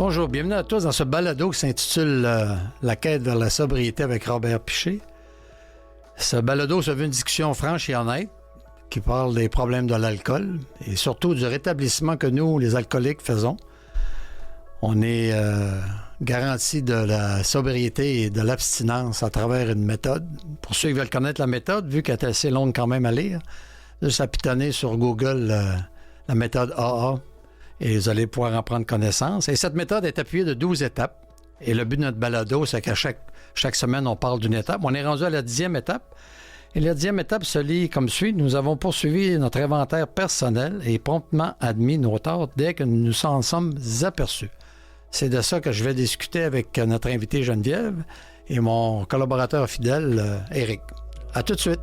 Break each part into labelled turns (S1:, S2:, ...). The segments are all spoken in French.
S1: Bonjour, bienvenue à tous dans ce balado qui s'intitule La quête vers la sobriété avec Robert Piché. Ce balado se veut une discussion franche et honnête qui parle des problèmes de l'alcool et surtout du rétablissement que nous, les alcooliques, faisons. On est garanti de la sobriété et de l'abstinence à travers une méthode. Pour ceux qui veulent connaître la méthode, vu qu'elle est assez longue quand même à lire, juste à pitonner sur Google la méthode AA et vous allez pouvoir en prendre connaissance. Et cette méthode est appuyée de 12 étapes. Et le but de notre balado, c'est qu'à chaque semaine, on parle d'une étape. On est rendu à la 10e étape. Et la 10e étape se lit comme suit. Nous avons poursuivi notre inventaire personnel et promptement admis nos torts dès que nous nous en sommes aperçus. C'est de ça que je vais discuter avec notre invité Geneviève et mon collaborateur fidèle, Éric. À tout de suite.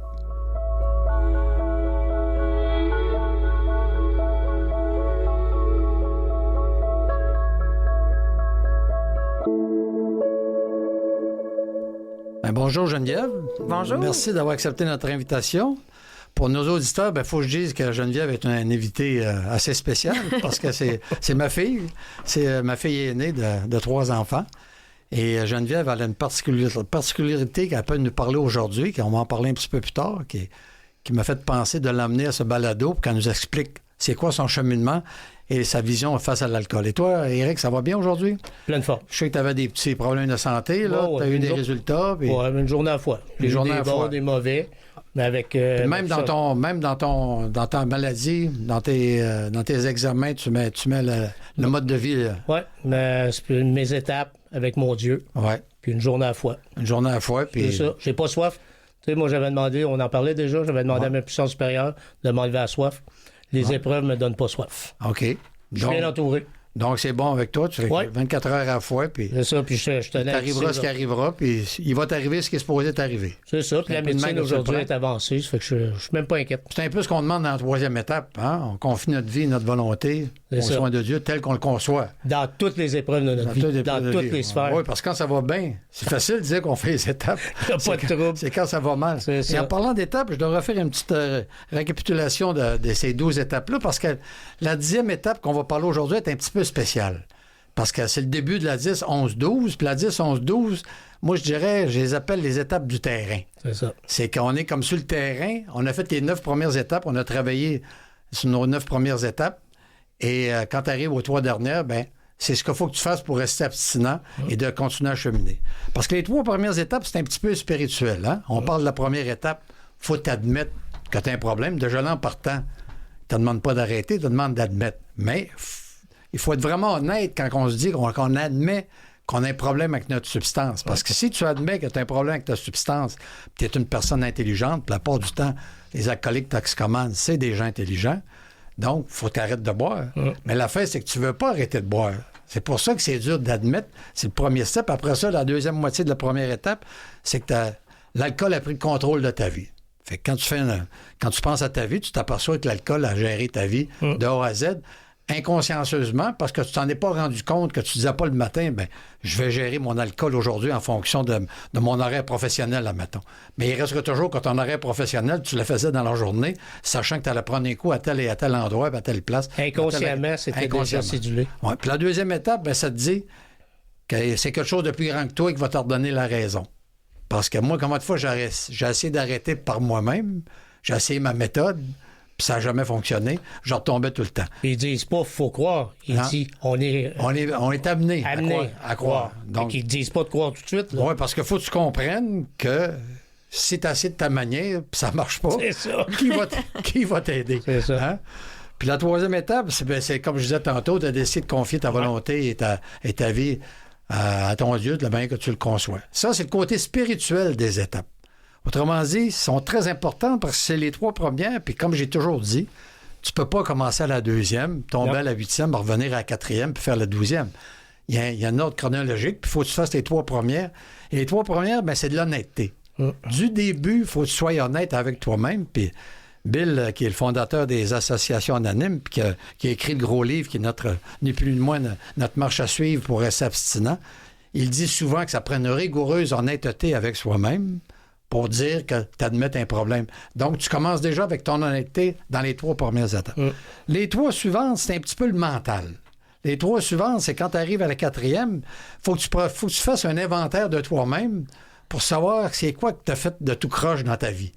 S1: Bonjour Geneviève.
S2: Bonjour.
S1: Merci d'avoir accepté notre invitation. Pour nos auditeurs, il faut que je dise que Geneviève est un invité assez spécial parce que c'est ma fille. C'est ma fille aînée de 3 enfants. Et Geneviève, elle a une particularité qu'elle peut nous parler aujourd'hui, qu'on va en parler un petit peu plus tard, qui m'a fait penser de l'emmener à ce balado pour qu'elle nous explique c'est quoi son cheminement et sa vision face à l'alcool. Et toi, Éric, ça va bien aujourd'hui?
S3: Pleine forme.
S1: Je sais que tu avais des petits problèmes de santé, là. Tu as eu des résultats.
S3: Oui, une journée à la fois. Des bons, des mauvais. Mais avec.
S1: Même dans ta maladie, dans tes examens, tu mets le mode de vie.
S3: Oui, mes étapes avec mon Dieu.
S1: Ouais.
S3: Puis une journée à la fois.
S1: Une journée à la fois. Puis...
S3: C'est ça. J'ai pas soif. Tu sais, moi, j'avais demandé, on en parlait déjà, j'avais demandé à ma puissance supérieure de m'enlever la soif. Les épreuves ne me donnent pas soif.
S1: OK.
S3: Je suis bien entouré.
S1: Donc, c'est bon avec toi. Tu fais 24 heures à la fois. Puis
S3: c'est ça. Puis je te
S1: t'arriveras ce qui arrivera. Puis il va t'arriver ce qui est supposé t'arriver.
S3: C'est ça. Puis la médecine aujourd'hui est avancée. Ça fait que je suis même pas inquiète.
S1: C'est un peu ce qu'on demande dans la 3e étape. Hein? On confie notre vie, notre volonté au soin de Dieu tel qu'on le conçoit.
S3: Dans toutes les épreuves de notre vie. Dans toutes les sphères.
S1: Oui, parce que quand ça va bien, c'est facile de dire qu'on fait les étapes.
S3: Il n'y a pas de trouble.
S1: C'est quand ça va mal. Et en parlant d'étapes, je devrais faire une petite récapitulation de ces 12 étapes-là parce que la 10e étape qu'on va parler aujourd'hui est un petit peu spéciale. Parce que c'est le début de la 10, 11, 12. Puis la 10, 11, 12, moi, je les appelle les étapes du terrain.
S3: C'est ça.
S1: C'est qu'on est comme sur le terrain. On a fait les 9 premières étapes. On a travaillé sur nos 9 premières étapes. Et quand tu arrives aux 3 dernières, c'est ce qu'il faut que tu fasses pour rester abstinent et de continuer à cheminer. Parce que les 3 premières étapes, c'est un petit peu spirituel. Hein? On parle de la première étape. Faut t'admettre que tu as un problème. Déjà là, en partant, tu ne demandes pas d'arrêter, tu te demandes d'admettre. Mais il faut être vraiment honnête quand on se dit qu'on admet qu'on a un problème avec notre substance. Parce que si tu admets que tu as un problème avec ta substance, tu es une personne intelligente, puis la part du temps, les alcooliques toxicomanes, c'est des gens intelligents. Donc, il faut t'arrêter de boire. Mais l'affaire, c'est que tu ne veux pas arrêter de boire. C'est pour ça que c'est dur d'admettre. C'est le premier step. Après ça, la deuxième moitié de la première étape, c'est que l'alcool a pris le contrôle de ta vie. Fait que quand tu penses à ta vie, tu t'aperçois que l'alcool a géré ta vie de A à Z, inconsciencieusement, parce que tu t'en es pas rendu compte, que tu disais pas le matin, je vais gérer mon alcool aujourd'hui en fonction de mon horaire professionnel, admettons. Mais il reste que toujours que ton horaire professionnel, tu le faisais dans la journée, sachant que tu allais prendre un coup à tel et à tel endroit, à telle place.
S3: Inconsciemment, c'était déjà cédulé.
S1: Ouais. Puis la deuxième étape, ça te dit que c'est quelque chose de plus grand que toi qui va te redonner la raison. Parce que moi, combien de fois j'ai essayé d'arrêter par moi-même, j'ai essayé ma méthode, puis ça n'a jamais fonctionné. Je retombais tout le temps.
S3: Ils disent pas faut croire. Ils disent on est
S1: amené à croire.
S3: Donc, ils disent pas de croire tout de suite.
S1: Oui, parce qu'il faut que tu comprennes que si tu essaies de ta manière, puis ça marche pas,
S3: c'est ça.
S1: Qui va t'aider?
S3: C'est ça.
S1: Hein? Puis la troisième étape, c'est comme je disais tantôt, de décider de confier ta volonté et ta vie à ton Dieu de la manière que tu le conçois. Ça, c'est le côté spirituel des étapes. Autrement dit, sont très importantes parce que c'est les 3 premières, puis comme j'ai toujours dit, tu peux pas commencer à la 2e, tomber à la 8e, revenir à la 4e, puis faire la 12e. Il y a un ordre chronologique, puis il faut que tu fasses les 3 premières. Et les 3 premières, c'est de l'honnêteté. Du début, il faut que tu sois honnête avec toi-même, puis Bill, qui est le fondateur des associations anonymes, puis qui a écrit le gros livre, qui est ni plus ni moins notre marche à suivre pour rester abstinent, il dit souvent que ça prend une rigoureuse honnêteté avec soi-même pour dire que tu admets un problème. Donc, tu commences déjà avec ton honnêteté dans les 3 premières étapes. Les 3 suivantes, c'est un petit peu le mental. Les 3 suivantes, c'est quand tu arrives à la 4e, faut que tu fasses un inventaire de toi-même pour savoir c'est quoi que tu as fait de tout croche dans ta vie.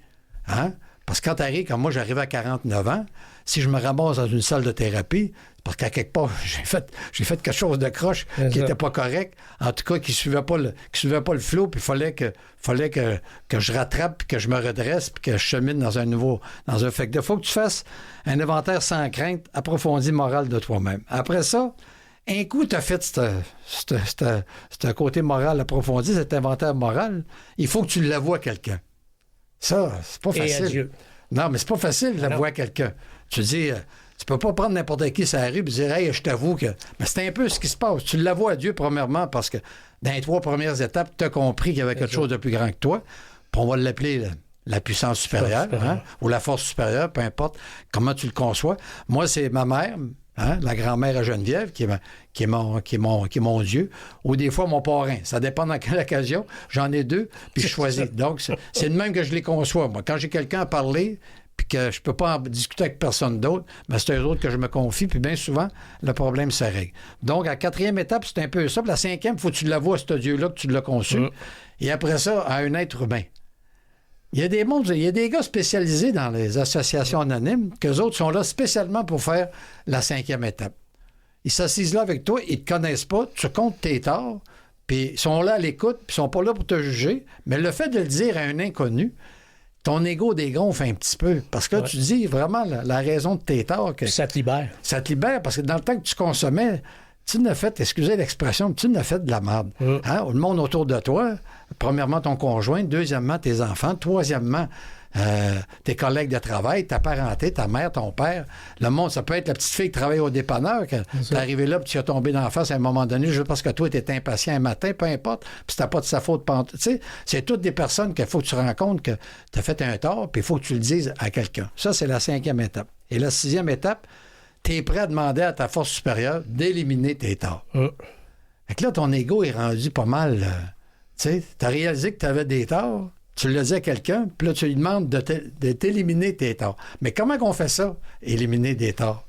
S1: Hein? Parce que quand tu arrives, comme moi, j'arrive à 49 ans, si je me ramasse dans une salle de thérapie, c'est parce qu'à quelque part, j'ai fait quelque chose de croche qui n'était pas correct, en tout cas, qui ne suivait pas le flow, puis il fallait que je rattrape, puis que je me redresse, puis que je chemine dans un fait. Il faut que tu fasses un inventaire sans crainte, approfondi moral de toi-même. Après ça, un coup, tu as fait ce côté moral approfondi, cet inventaire moral, il faut que tu l'avoues à quelqu'un. Ça, c'est pas facile.
S3: Adieu.
S1: Non, mais c'est pas facile de l'avouer à quelqu'un. Tu dis, tu peux pas prendre n'importe qui sur la rue et dire, hey, je t'avoue que. Mais c'est un peu ce qui se passe. Tu l'avoues à Dieu, premièrement, parce que dans les 3 premières étapes, tu as compris qu'il y avait quelque chose de plus grand que toi. Puis on va l'appeler la puissance supérieure, hein, ou la force supérieure, peu importe comment tu le conçois. Moi, c'est ma mère. Hein, la grand-mère à Geneviève, qui est mon Dieu, ou des fois mon parrain. Ça dépend dans quelle occasion. J'en ai 2, puis je choisis. Donc, c'est de même que je les conçois. Moi, quand j'ai quelqu'un à parler, puis que je peux pas en discuter avec personne d'autre, ben c'est eux autres que je me confie, puis bien souvent, le problème se règle. Donc, à la 4e étape, c'est un peu ça. Puis la 5e, il faut que tu l'avoues à ce Dieu-là que tu l'as conçu. Et après ça, à un être humain. Il y a des gars spécialisés dans les associations anonymes, qu'eux autres sont là spécialement pour faire la 5e étape. Ils s'assisent là avec toi, ils te connaissent pas, tu comptes tes torts, puis ils sont là à l'écoute, puis ils sont pas là pour te juger. Mais le fait de le dire à un inconnu, ton ego dégonfle un petit peu. Parce que là, tu dis vraiment la raison de tes torts.
S3: Ça te libère.
S1: Ça te libère, parce que dans le temps que tu consommais, tu n'as fait, excusez l'expression, tu n'as fait de la merde. Hein? Le monde autour de toi, premièrement ton conjoint, deuxièmement tes enfants, troisièmement tes collègues de travail, ta parenté, ta mère, ton père. Le monde, ça peut être la petite fille qui travaille au dépanneur, quand t'es arrivé là, puis tu as tombé dans la face à un moment donné, juste parce que toi, tu étais impatient un matin, peu importe, puis c'était pas de sa faute. Tu sais, c'est toutes des personnes qu'il faut que tu rencontres que tu as fait un tort, puis il faut que tu le dises à quelqu'un. Ça, c'est la 5e étape. Et la 6e étape, tu es prêt à demander à ta force supérieure d'éliminer tes torts. Fait que là, ton ego est rendu pas mal. Tu sais, tu as réalisé que tu avais des torts, tu le dis à quelqu'un, puis là, tu lui demandes de t'éliminer tes torts. Mais comment qu'on fait ça, éliminer des torts?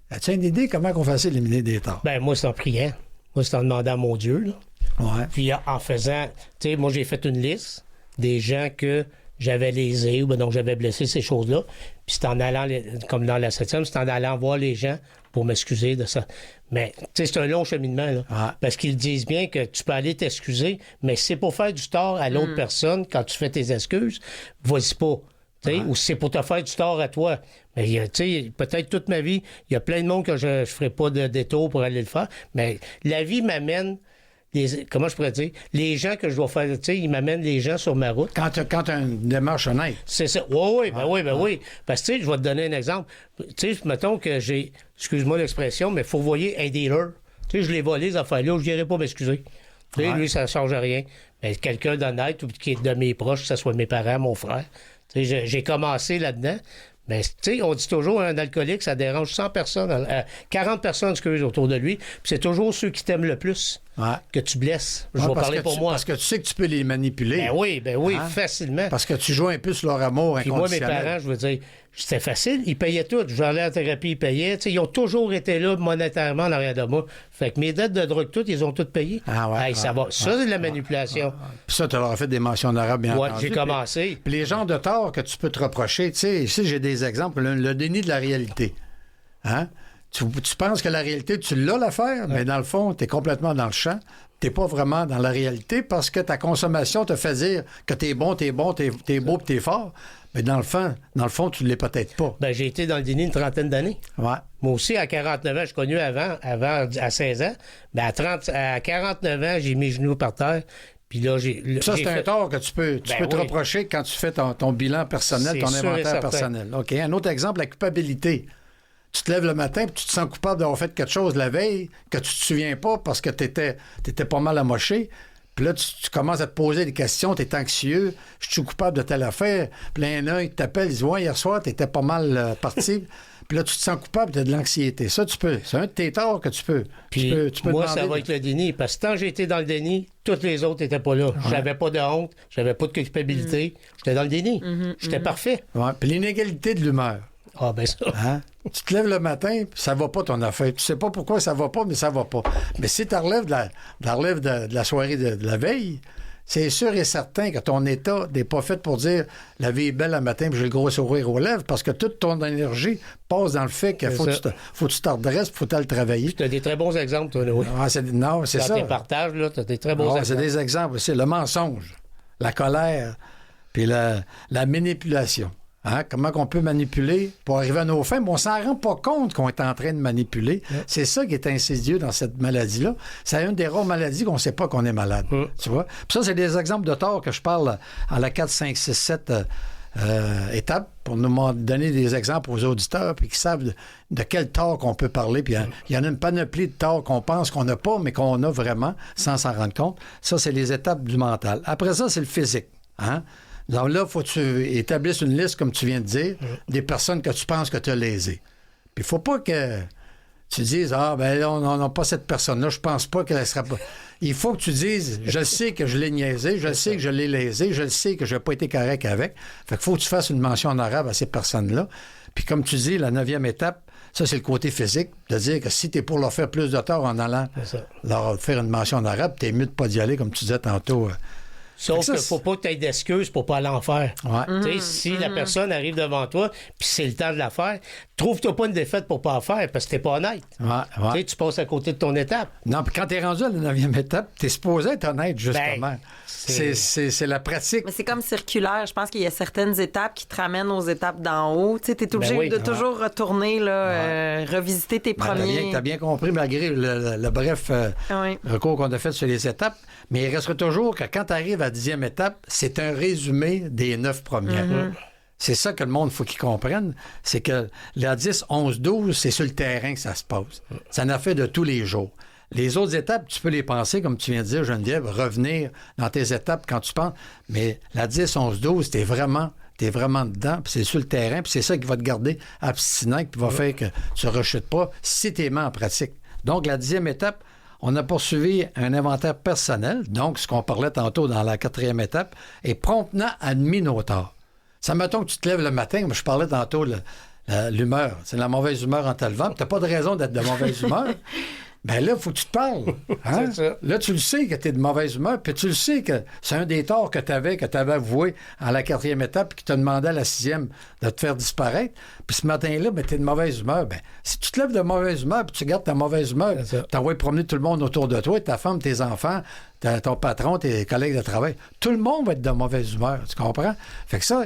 S1: As-tu une idée comment qu'on fait ça, éliminer des torts?
S3: Ben moi, c'est en priant. Moi, c'est en demandant à mon Dieu, là.
S1: Ouais.
S3: Puis en faisant... Tu sais, moi, j'ai fait une liste des gens que j'avais lésés ou ben, donc j'avais blessé, ces choses-là. Puis c'est en allant, comme dans la 7e, c'est en allant voir les gens pour m'excuser de ça. Mais, tu sais, c'est un long cheminement, là.
S1: Ouais.
S3: Parce qu'ils disent bien que tu peux aller t'excuser, mais si c'est pour faire du tort à l'autre personne quand tu fais tes excuses, vas-y pas. Ou si c'est pour te faire du tort à toi. Mais, tu sais, peut-être toute ma vie, il y a plein de monde que je ne ferai pas de détour pour aller le faire. Mais la vie m'amène... comment je pourrais dire? Les gens que je dois faire, tu sais, ils m'amènent les gens sur ma route.
S1: Quand tu as une démarche honnête.
S3: C'est ça. Oui. Parce que, tu sais, je vais te donner un exemple. Tu sais, mettons que j'ai, excuse-moi l'expression, mais faut fourvoyer un dealer. Tu sais, je l'ai volé, ces affaires-là, je n'irai pas m'excuser. Tu sais, lui, ça ne change rien. Mais quelqu'un d'honnête ou qui est de mes proches, que ce soit mes parents, mon frère. Tu sais, j'ai commencé là-dedans. Mais, tu sais, on dit toujours, un alcoolique, ça dérange 100 personnes, 40 personnes, excuse, autour de lui. Puis c'est toujours ceux qui t'aiment le plus que tu blesses. Je vais parler pour moi.
S1: Parce que tu sais que tu peux les manipuler.
S3: Ben oui, facilement.
S1: Parce que tu joues un peu sur leur amour inconditionnel.
S3: Puis moi, mes parents, je veux dire, c'était facile. Ils payaient tout. J'allais en thérapie, ils payaient. Tu sais, ils ont toujours été là monétairement en arrière de moi. Fait que mes dettes de drogue, toutes, ils ont toutes payé. Ça va. Ça, c'est de la manipulation.
S1: Puis ça, tu leur as fait des mentions d'arabe, bien entendu.
S3: J'ai commencé.
S1: Puis les genres de torts que tu peux te reprocher, tu sais, ici, j'ai des exemples. Le déni de la réalité. Hein? Tu penses que la réalité, tu l'as l'affaire, mais dans le fond, tu es complètement dans le champ. Tu n'es pas vraiment dans la réalité parce que ta consommation te fait dire que tu es bon, t'es beau, t'es fort. Mais dans le fond, tu ne l'es peut-être pas.
S3: Ben, j'ai été dans le déni une trentaine d'années.
S1: Ouais.
S3: Moi aussi, à 49 ans, je suis connu avant à 16 ans. Ben, à 49 ans, j'ai mis les genoux par terre. Puis là,
S1: ça, c'est un tort que tu peux te reprocher quand tu fais ton bilan personnel, ton inventaire personnel. OK. Un autre exemple, la culpabilité. Tu te lèves le matin et tu te sens coupable d'avoir fait quelque chose la veille que tu te souviens pas parce que tu étais pas mal amoché. Puis là, tu commences à te poser des questions, tu es anxieux, je suis coupable de telle affaire. Puis là, il y en a un qui t'appelle, il dit « Ouais, hier soir, tu étais pas mal parti. » Puis là, tu te sens coupable, tu as de l'anxiété. Ça, tu peux. C'est un de tes torts que tu peux.
S3: Puis
S1: tu peux
S3: moi, ça va être le déni. Parce que tant que j'ai été dans le déni, toutes les autres n'étaient pas là. J'avais pas de honte, j'avais pas de culpabilité. J'étais dans le déni. J'étais parfait.
S1: Ouais. Puis l'inégalité de l'humeur.
S3: Ah, ben ça.
S1: Hein? Tu te lèves le matin, puis ça va pas ton affaire. Tu sais pas pourquoi ça va pas, mais ça va pas. Mais si tu relèves de la soirée de la veille, c'est sûr et certain que ton état n'est pas fait pour dire la vie est belle le matin puis j'ai le gros sourire aux lèvres parce que toute ton énergie passe dans le fait qu'il faut que tu te redresses il faut aller travailler.
S3: Tu as des très bons exemples, toi, oui.
S1: Non, c'est ça.
S3: Dans tes partages, tu as des très bons exemples.
S1: C'est des exemples aussi. Le mensonge, la colère, puis la manipulation. Hein? Comment on peut manipuler pour arriver à nos fins, mais on s'en rend pas compte qu'on est en train de manipuler. C'est ça qui est insidieux dans cette maladie-là. C'est une des rares maladies qu'on ne sait pas qu'on est malade. Tu vois? Puis ça, c'est des exemples de tort que je parle à la 4, 5, 6, 7 étapes pour nous donner des exemples aux auditeurs puis qui savent de quel tort qu'on peut parler. Puis il y en a une panoplie de torts qu'on pense qu'on n'a pas, mais qu'on a vraiment sans s'en rendre compte. Ça, c'est les étapes du mental. Après ça, c'est le physique. Hein? Donc là, il faut que tu établisses une liste, comme tu viens de dire, des personnes que tu penses que tu as lésées. Puis il faut pas que tu dises « Ah, ben là, on n'a pas cette personne-là, je pense pas qu'elle sera pas... » Il faut que tu dises « Je sais que je l'ai niaisé, je sais que je l'ai lésé, je sais que je n'ai pas été correct avec. » Fait qu'il faut que tu fasses une mention en arabe à ces personnes-là. Puis comme tu dis, la 9e étape, ça, c'est le côté physique, de dire que si tu es pour leur faire plus de tort en allant leur faire une mention en arabe, tu es mieux de pas d'y aller, comme tu disais tantôt.
S3: Sauf qu'il ne faut pas que tu aies d'excuses pour ne pas aller en faire.
S1: Ouais.
S3: Si la personne arrive devant toi, puis c'est le temps de la faire, trouve-toi pas une défaite pour ne pas la faire, parce que tu n'es pas honnête.
S1: Ouais.
S3: Tu passes à côté de ton étape.
S1: Non, puis quand tu es rendu à la 9e étape, tu es supposé être honnête, justement. C'est la pratique.
S2: Mais c'est comme circulaire. Je pense qu'il y a certaines étapes qui te ramènent aux étapes d'en haut. Tu es obligé de toujours retourner, revisiter tes premiers...
S1: Tu as bien compris, malgré le bref recours qu'on a fait sur les étapes. Mais il restera toujours que quand tu arrives à la 10e étape, c'est un résumé des 9 premières. C'est ça que le monde, faut qu'il comprenne. C'est que la 10, 11, 12, c'est sur le terrain que ça se passe. Ça en a fait de tous les jours. Les autres étapes, tu peux les penser, comme tu viens de dire, Geneviève, revenir dans tes étapes quand tu penses. Mais la 10, 11, 12, t'es vraiment dedans, puis c'est sur le terrain, puis c'est ça qui va te garder abstinent, qui va faire que tu ne rechutes pas si tu es mis en pratique. Donc, la 10e étape, on a poursuivi un inventaire personnel, donc ce qu'on parlait tantôt dans la 4e étape, et promptement admis nos torts. Ça mettons que tu te lèves le matin, moi je parlais tantôt l'humeur, c'est la mauvaise humeur en te levant, tu n'as pas de raison d'être de mauvaise humeur. Ben là, il faut que tu te parles. Hein? Là, tu le sais que tu es de mauvaise humeur, puis tu le sais que c'est un des torts que tu avais avoué à la 4e étape, puis qui t'a demandé à la 6e de te faire disparaître. Puis ce matin-là, ben, tu es de mauvaise humeur. Ben, si tu te lèves de mauvaise humeur, puis tu gardes ta mauvaise humeur, tu envoies promener tout le monde autour de toi, ta femme, tes enfants, ton patron, tes collègues de travail. Tout le monde va être de mauvaise humeur. Tu comprends? Fait que ça,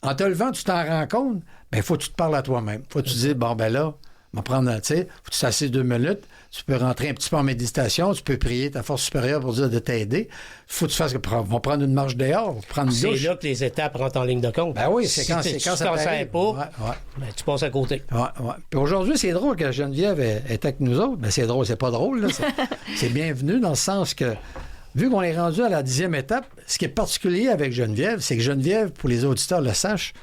S1: en te levant, tu t'en rends compte, ben, il faut que tu te parles à toi-même. Faut que tu te dises, bon, ben là, on va prendre, tu sais, faut que tu t'assises 2 minutes. Tu peux rentrer un petit peu en méditation, tu peux prier ta force supérieure pour dire de t'aider. Il faut que tu fasses... On va prendre une marche dehors, prendre une douche.
S3: C'est là que les étapes rentrent en ligne de compte.
S1: Ben oui, c'est quand ça t'arrive.
S3: Pas, ben, tu passes à côté.
S1: Ouais. Puis aujourd'hui, c'est drôle que Geneviève est avec nous autres. Mais c'est drôle, c'est pas drôle. Là. C'est bienvenu dans le sens que, vu qu'on est rendu à la 10e étape, ce qui est particulier avec Geneviève, c'est que Geneviève, pour les auditeurs le sachent,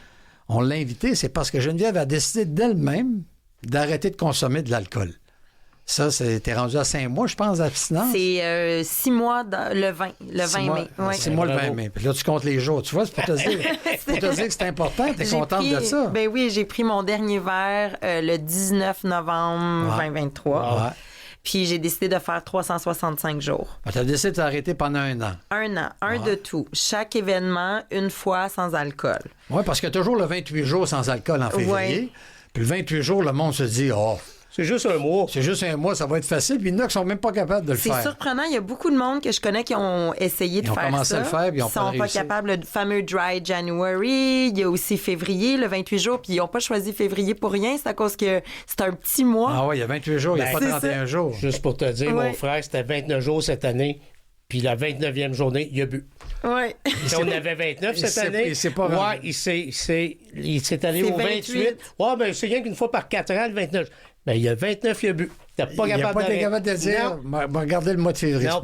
S1: on l'a invitée, c'est parce que Geneviève a décidé d'elle-même d'arrêter de consommer de l'alcool. Ça, t'es rendu à 5 mois, je pense, d'abstinence.
S2: C'est 6 mois le 20 mai.
S1: 6 mois le 20 mai. Puis là, tu comptes les jours. Tu vois, c'est pour te dire, que c'est important. T'es contente de ça.
S2: Ben oui, j'ai pris mon dernier verre le 19 novembre 2023.
S1: Ouais.
S2: Puis j'ai décidé de faire 365 jours.
S1: Tu as décidé de t'arrêter pendant 1 an.
S2: 1 an. De tout. Chaque événement, une fois sans alcool.
S1: Oui, parce qu'il y a toujours le 28 jours sans alcool en février. Ouais. Puis le 28 jours, le monde se dit,
S3: c'est juste un mois.
S1: C'est juste un mois, ça va être facile. Puis il y en a qui sont même pas capables de le faire.
S2: C'est surprenant. Il y a beaucoup de monde que je connais qui ont essayé de faire ça.
S1: Ils ont commencé à le faire, puis ils n'ont pas réussi.
S2: Ils sont pas capables. Le fameux Dry January. Il y a aussi février, le 28 jours. Puis ils n'ont pas choisi février pour rien. C'est à cause que c'est un petit mois.
S1: Ah oui, il y a 28 jours, il n'y a pas 31 jours.
S3: Juste pour te dire, mon frère, c'était 29 jours cette année. Puis la 29e journée, il a bu.
S2: Oui.
S3: On avait 29 cette année. Il s'est allé au 28. Ouais, ben c'est rien qu'une fois par 4 ans, le 29. Ben, il y a 29, il a bu. T'as pas capable
S1: de dire, regardez le mois de février.
S3: Non,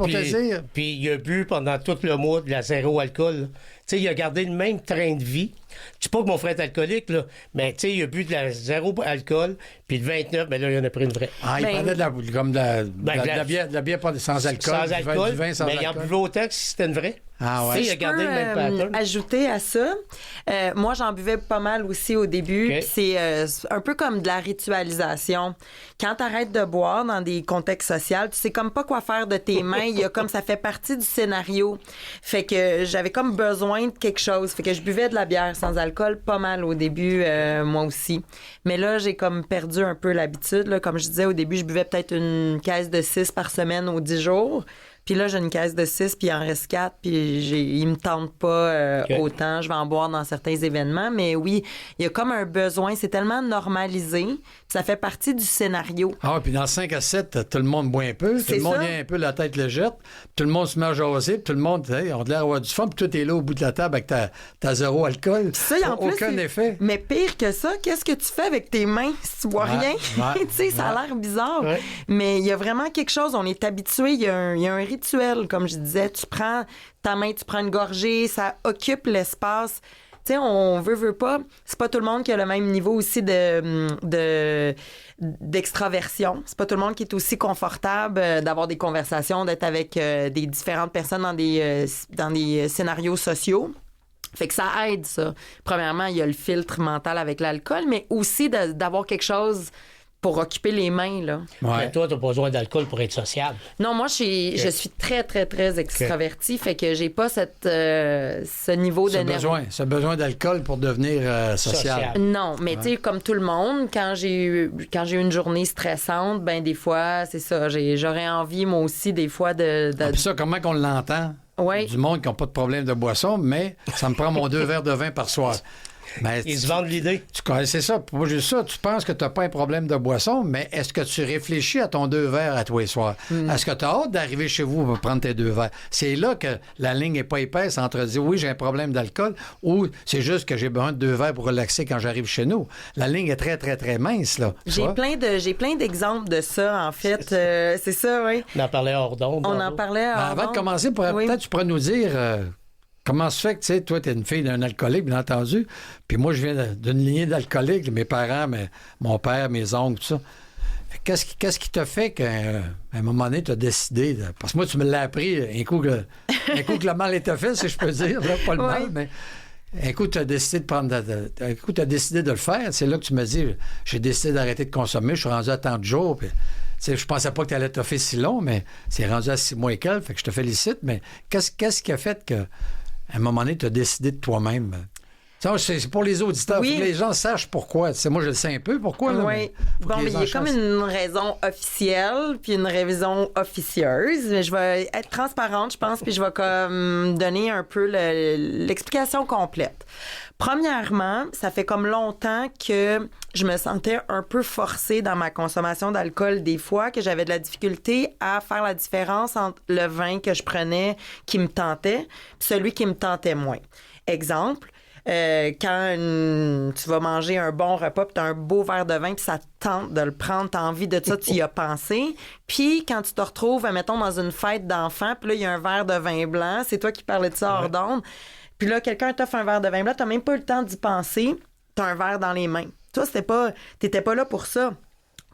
S3: puis il a bu pendant tout le mois de la zéro alcool. Tu sais, il a gardé le même train de vie. Je dis pas que mon frère est alcoolique, là, mais tu sais, il a bu de la zéro alcool, puis le 29, ben là, il en a pris une vraie.
S1: Ah, il parlait de la bière pas sans alcool.
S3: Sans alcool, du vin sans alcool. Il en buvait autant que si c'était une vraie.
S1: Ah ouais.
S3: Il a gardé le même pattern.
S2: Ajouter à ça, moi, j'en buvais pas mal aussi au début.
S3: Okay.
S2: Puis c'est un peu comme de la ritualisation. Quand t'arrêtes de boire dans des contextes sociaux, tu sais comme pas quoi faire de tes mains. Il y a comme ça fait partie du scénario. Fait que j'avais comme besoin de quelque chose. Fait que je buvais de la bière sans alcool pas mal au début, moi aussi. Mais là, j'ai comme perdu un peu l'habitude. Là. Comme je disais, au début, je buvais peut-être une caisse de 6 par semaine aux 10 jours. Puis là, j'ai une caisse de 6, puis il en reste 4, puis il me tente pas autant. Je vais en boire dans certains événements. Mais oui, il y a comme un besoin. C'est tellement normalisé. Ça fait partie du scénario.
S1: Ah, puis dans 5 à 7, tout le monde boit un peu. Tout le monde vient un peu la tête légère. Tout le monde se met à jaser. Puis tout le monde, on a l'air d'avoir du fun. Puis toi, t'es là au bout de la table avec ta zéro alcool.
S2: Ça, en plus,
S1: aucun effet.
S2: Mais pire que ça, qu'est-ce que tu fais avec tes mains si tu bois rien? Tu sais, ça a l'air bizarre. Ouais. Mais il y a vraiment quelque chose. On est habitué. Il y a un rituel, comme je disais. Tu prends ta main, tu prends une gorgée. Ça occupe l'espace. Tu sais, on veut pas. C'est pas tout le monde qui a le même niveau aussi d'extraversion. C'est pas tout le monde qui est aussi confortable d'avoir des conversations, d'être avec des différentes personnes dans des scénarios sociaux. Fait que ça aide, ça. Premièrement, il y a le filtre mental avec l'alcool, mais aussi d'avoir quelque chose pour occuper les mains, là.
S3: Ouais. Mais toi, t'as pas besoin d'alcool pour être sociable.
S2: Non, moi, je suis très, très, très extravertie, fait que j'ai pas ce niveau d'énergie.
S1: Ce besoin d'alcool pour devenir social.
S2: Non, mais tu sais, comme tout le monde, quand j'ai eu une journée stressante, ben des fois, c'est ça, j'aurais envie, moi aussi, des fois, de...
S1: Puis ça, comment qu'on l'entend?
S2: Oui.
S1: Du monde qui n'a pas de problème de boisson, mais ça me prend mon 2 verres de vin par soir.
S3: Mais ils se vendent l'idée.
S1: C'est ça. Moi, juste ça. Tu penses que tu n'as pas un problème de boisson, mais est-ce que tu réfléchis à ton 2 verres à tous les soirs? Est-ce que tu as hâte d'arriver chez vous pour prendre tes 2 verres? C'est là que la ligne n'est pas épaisse entre dire oui, j'ai un problème d'alcool ou c'est juste que j'ai besoin de 2 verres pour relaxer quand j'arrive chez nous. La ligne est très, très, très mince, là.
S2: J'ai plein d'exemples de ça, en fait. C'est ça, oui.
S3: On en parlait hors d'onde.
S2: On en parlait hors d'onde.
S1: Avant de commencer, peut-être tu pourrais nous dire... comment se fait que, tu sais, toi, t'es une fille d'un alcoolique, bien entendu, puis moi, je viens d'une lignée d'alcooliques, mes parents, mon père, mes oncles, tout ça. Qu'est-ce qui t'a fait qu'à un moment donné, tu as décidé... Parce que moi, tu me l'as appris un coup que le mal était fait, si je peux dire, là, pas le mal, mais... Un coup, tu as décidé de prendre... Un coup, tu as décidé de le faire. C'est là que tu me dis, j'ai décidé d'arrêter de consommer, je suis rendu à tant de jours, puis... Je pensais pas que tu allais te faire si long, mais c'est rendu à 6 mois et quelques, fait que je te félicite, mais qu'est-ce qui a fait que... À un moment donné, tu as décidé de toi-même. C'est pour les auditeurs. Oui. Faut que les gens sachent pourquoi. Moi, je le sais un peu pourquoi. Là,
S2: oui. Bon, mais il y a comme une raison officielle puis une raison officieuse. Mais je vais être transparente, je pense, puis je vais comme donner un peu l'explication complète. Premièrement, ça fait comme longtemps que je me sentais un peu forcée dans ma consommation d'alcool des fois, que j'avais de la difficulté à faire la différence entre le vin que je prenais qui me tentait et celui qui me tentait moins. Exemple, quand tu vas manger un bon repas puis tu as un beau verre de vin puis ça te tente de le prendre, tu as envie de ça, tu y as pensé. Puis quand tu te retrouves, mettons, dans une fête d'enfants, puis là, il y a un verre de vin blanc, c'est toi qui parlais de ça hors d'onde. Puis là, quelqu'un t'offre un verre de vin blanc, t'as même pas eu le temps d'y penser, t'as un verre dans les mains. Toi, t'étais pas là pour ça.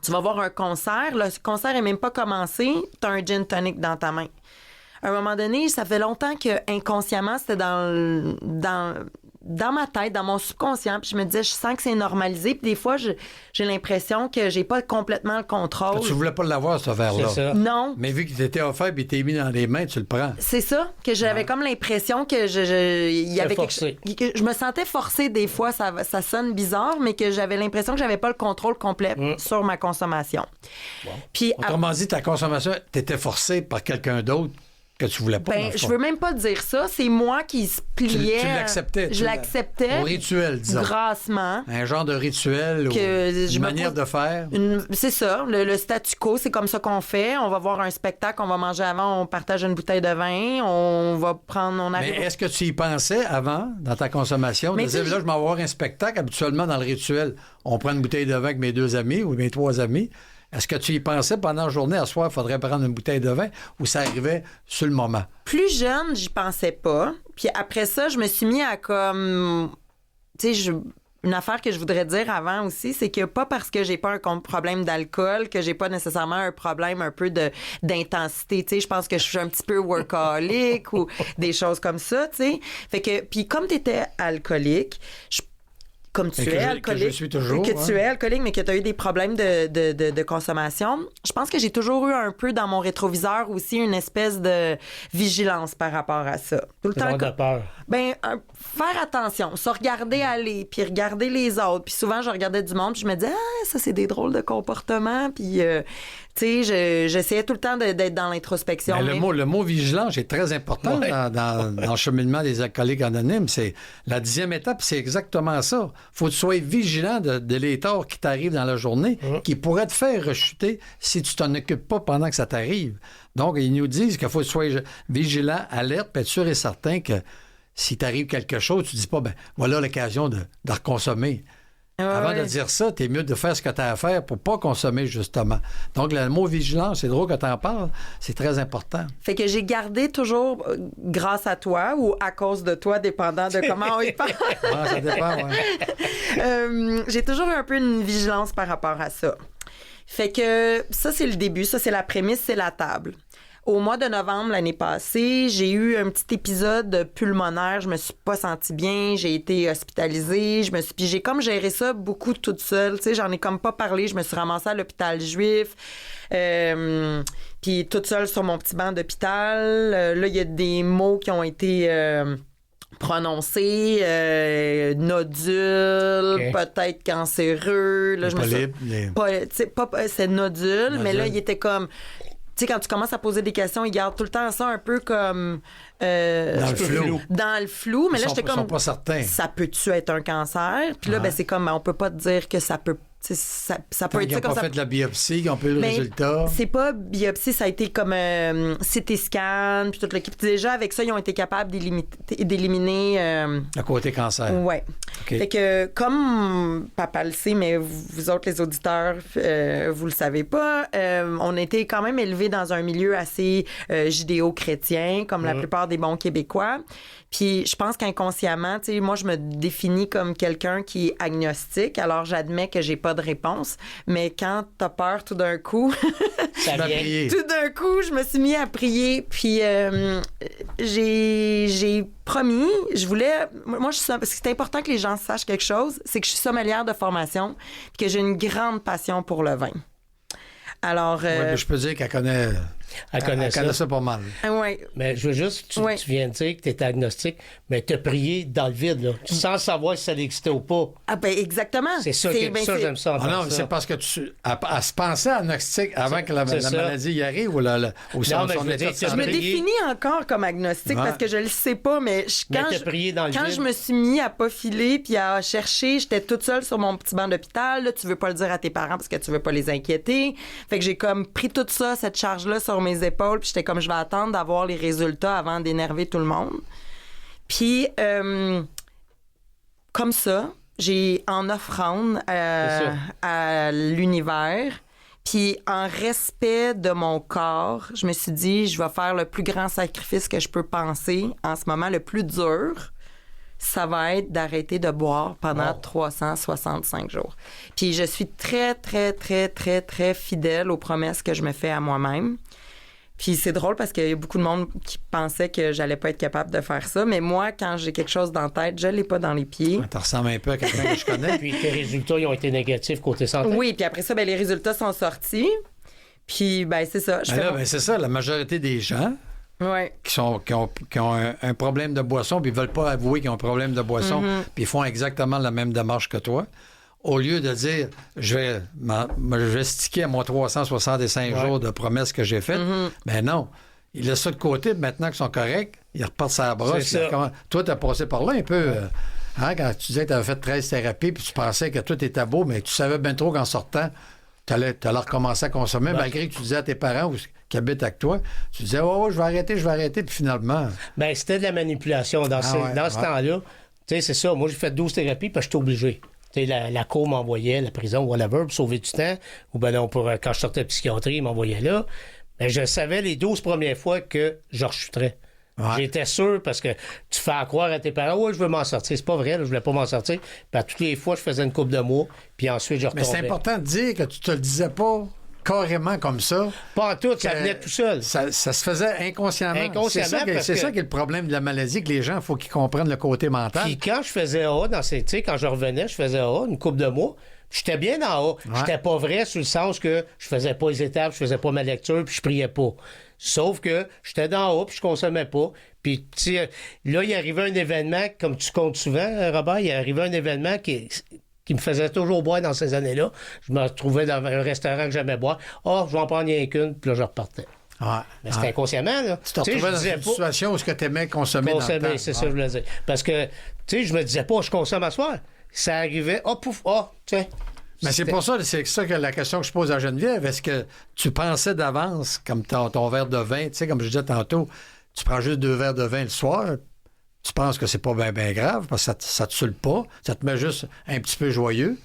S2: Tu vas voir un concert, le concert est même pas commencé, t'as un gin tonic dans ta main. À un moment donné, ça fait longtemps que inconsciemment, c'était dans ma tête, dans mon subconscient, puis je me disais, je sens que c'est normalisé, puis des fois, j'ai l'impression que j'ai pas complètement le contrôle.
S1: Tu voulais pas l'avoir, ce verre-là.
S3: C'est ça.
S2: Non.
S1: Mais vu qu'il t'était offert puis il t'est mis dans les mains, tu le prends.
S2: C'est ça, que j'avais comme l'impression que il y avait
S3: forcé.
S2: que je me sentais forcée des fois, ça sonne bizarre, mais que j'avais l'impression que j'avais pas le contrôle complet sur ma consommation.
S1: Bon. Puis, autrement dit, ta consommation, t'étais forcée par quelqu'un d'autre que tu voulais pas.
S2: Je veux même pas dire ça. C'est moi qui se pliais.
S1: Tu l'acceptais.
S2: Je l'acceptais.
S1: Au rituel, disons.
S2: Grassement.
S1: Un genre de rituel ou une manière de faire.
S2: C'est ça. Le statu quo, c'est comme ça qu'on fait. On va voir un spectacle, on va manger avant, on partage une bouteille de vin, on va prendre...
S1: Mais est-ce que tu y pensais avant, dans ta consommation? De dire, là, je vais avoir un spectacle. Habituellement, dans le rituel, on prend une bouteille de vin avec mes 2 amis ou mes 3 amis. Est-ce que tu y pensais pendant la journée, à soir, il faudrait prendre une bouteille de vin ou ça arrivait sur le moment?
S2: Plus jeune, j'y pensais pas. Puis après ça, je me suis mis à comme... Tu sais, une affaire que je voudrais dire avant aussi, c'est que pas parce que j'ai pas un problème d'alcool que j'ai pas nécessairement un problème un peu d'intensité. Tu sais, je pense que je suis un petit peu workaholic ou des choses comme ça, tu sais. Fait que, puis comme t'étais alcoolique, comme tu es alcoolique,
S1: que je suis toujours,
S2: que tu es alcoolique, mais que tu as eu des problèmes de consommation, je pense que j'ai toujours eu un peu dans mon rétroviseur aussi une espèce de vigilance par rapport à ça. Tout le temps.
S3: De peur.
S2: Ben, faire attention, se regarder aller, puis regarder les autres. Puis souvent, je regardais du monde, puis je me disais, ça, c'est des drôles de comportements. Puis, tu sais, j'essayais tout le temps d'être dans l'introspection.
S1: Mais le mot vigilance est très important dans le cheminement des alcooliques anonymes. C'est la 10e étape, c'est exactement ça. Faut que tu sois vigilant de l'état qui t'arrive dans la journée, qui pourrait te faire rechuter si tu t'en occupes pas pendant que ça t'arrive. Donc, ils nous disent qu'il faut que tu sois vigilant, alerte, puis être sûr et certain que si t'arrive quelque chose, tu dis pas, voilà l'occasion de reconsommer. Avant de dire ça, t'es mieux de faire ce que t'as à faire pour pas consommer, justement. Donc, le mot vigilance, c'est drôle que t'en parles, c'est très important.
S2: Fait que j'ai gardé toujours, grâce à toi ou à cause de toi, dépendant de comment on y parle.
S1: Ça dépend, oui.
S2: J'ai toujours eu un peu une vigilance par rapport à ça. Fait que ça, c'est le début, ça, c'est la prémisse, c'est la table. Au mois de novembre l'année passée, j'ai eu un petit épisode pulmonaire. Je me suis pas sentie bien. J'ai été hospitalisée. Puis j'ai comme géré ça beaucoup toute seule. Tu sais, j'en ai comme pas parlé. Je me suis ramassée à l'hôpital juif. Puis toute seule sur mon petit banc d'hôpital. Là, il y a des mots qui ont été prononcés. Nodule, peut-être cancéreux. Là, c'est nodule, mais là, il était comme... Tu sais, quand tu commences à poser des questions, ils gardent tout le temps ça un peu comme...
S1: dans le flou.
S2: Dans le flou, mais là, j'étais comme...
S1: Ils sont pas certains.
S2: Ça peut-tu être un cancer? Puis là, c'est comme, on peut pas te dire que ça peut... Ça peut être ça comme ça.
S1: Ils n'ont pas fait de la biopsie, ils ont pas eu le résultat.
S2: C'est pas biopsie, ça a été comme CT scan, puis toute l'équipe. Déjà, avec ça, ils ont été capables d'éliminer...
S1: le côté cancer.
S2: Oui. Okay. Fait que, comme papa le sait, mais vous autres, les auditeurs, vous le savez pas, on a été quand même élevés dans un milieu assez judéo-chrétien, comme la plupart des bons Québécois. Puis je pense qu'inconsciemment, tu sais, moi, je me définis comme quelqu'un qui est agnostique. Alors, j'admets que j'ai pas de réponse. Mais quand t'as peur, tout d'un coup...
S3: Ça vient.
S2: Tout d'un coup, je me suis mis à prier. Puis j'ai promis, je voulais... Moi, parce que c'est important que les gens sachent quelque chose, c'est que je suis sommelière de formation puis que j'ai une grande passion pour le vin. Alors...
S1: je peux dire qu'elle connaît... Elle connaît ça pas mal.
S2: Oui.
S3: Mais je veux juste, tu viens de dire que tu étais agnostique, mais tu as prié dans le vide, là, sans savoir si ça existait ou pas.
S2: Ah, ben exactement.
S3: C'est ça, j'aime ça.
S1: Non, c'est parce que elle se pensait agnostique avant que la maladie y arrive ou son état de santé.
S2: Je me définis encore comme agnostique parce que je le sais pas, mais quand je me suis mis à pas filer puis à chercher, j'étais toute seule sur mon petit banc d'hôpital. Là, tu veux pas le dire à tes parents parce que tu veux pas les inquiéter. Fait que j'ai comme pris toute ça, cette charge-là sur mes épaules, puis j'étais comme, je vais attendre d'avoir les résultats avant d'énerver tout le monde. Puis, comme ça, j'ai en offrande à l'univers, puis en respect de mon corps, je me suis dit, je vais faire le plus grand sacrifice que je peux penser en ce moment, le plus dur. Ça va être d'arrêter de boire pendant 365 jours. Puis je suis très, très, très, très, très fidèle aux promesses que je me fais à moi-même. Puis c'est drôle parce qu'il y a beaucoup de monde qui pensait que j'allais pas être capable de faire ça. Mais moi, quand j'ai quelque chose dans la tête, je l'ai pas dans les pieds.
S1: Tu ressembles un peu à quelqu'un que je connais.
S3: Puis tes résultats, ils ont été négatifs côté santé.
S2: Oui, puis après ça, les résultats sont sortis. Puis, c'est ça.
S1: C'est ça, la majorité des gens...
S2: Ouais.
S1: qui ont un problème de boisson, puis ils veulent pas avouer qu'ils ont un problème de boisson, puis ils font exactement la même démarche que toi. Au lieu de dire, je vais sticker à mon 365 jours de promesses que j'ai faites, ben non. Ils laissent ça de côté, maintenant qu'ils sont corrects, ils repartent sur la brosse. Toi, tu as passé par là un peu. Quand tu disais que tu avais fait 13 thérapies, puis tu pensais que tout était beau, mais tu savais bien trop qu'en sortant, tu allais recommencer à consommer, malgré que tu disais à tes parents qui habitent avec toi, tu disais, je vais arrêter, puis finalement...
S3: Ben c'était de la manipulation dans ce temps-là. Tu sais, c'est ça. Moi, j'ai fait 12 thérapies, puis j'étais obligé. Tu sais, la cour m'envoyait, la prison, whatever, pour sauver du temps. Ou quand je sortais de psychiatrie, ils m'envoyaient là. Mais je savais les 12 premières fois que je rechuterais.
S1: Ouais.
S3: J'étais sûr parce que tu fais croire à tes parents, oui, je veux m'en sortir. C'est pas vrai, là, je voulais pas m'en sortir. Puis à toutes les fois, je faisais une couple de mois, puis ensuite, je retombais.
S1: Mais c'est important de dire que tu te le disais pas carrément comme ça.
S3: Pas en tout, ça venait tout seul.
S1: Ça se faisait inconsciemment.
S3: Inconsciemment,
S1: C'est ça qui est le problème de la maladie, que les gens, il faut qu'ils comprennent le côté mental.
S3: Puis quand je faisais A, quand je revenais, je faisais A, une couple de mois. J'étais bien en A. J'étais pas vrai sur le sens que je faisais pas les étapes, je faisais pas ma lecture, puis je priais pas. Sauf que j'étais dans A, puis je consommais pas. Puis, tu sais, là, il arrivait un événement, comme tu comptes souvent, Robert, il arrivait un événement qui me faisait toujours boire dans ces années-là. Je me retrouvais dans un restaurant que j'aimais boire. Oh, je vais en prendre rien qu'une, puis là, je repartais.
S1: Ouais.
S3: Mais c'était inconsciemment, là.
S1: Tu te retrouvais dans une situation où tu aimais consommer dans le temps.
S3: C'est ça que je voulais dire. Parce que, tu sais, je me disais pas, je consomme à soir. Ça arrivait, tiens.
S1: Mais c'est pour ça, c'est ça que la question que je pose à Geneviève. Est-ce que tu pensais d'avance, comme ton verre de vin, tu sais, comme je disais tantôt, tu prends juste 2 verres de vin le soir, tu penses que c'est pas bien grave, parce que ça te saoule pas, ça te met juste un petit peu joyeux.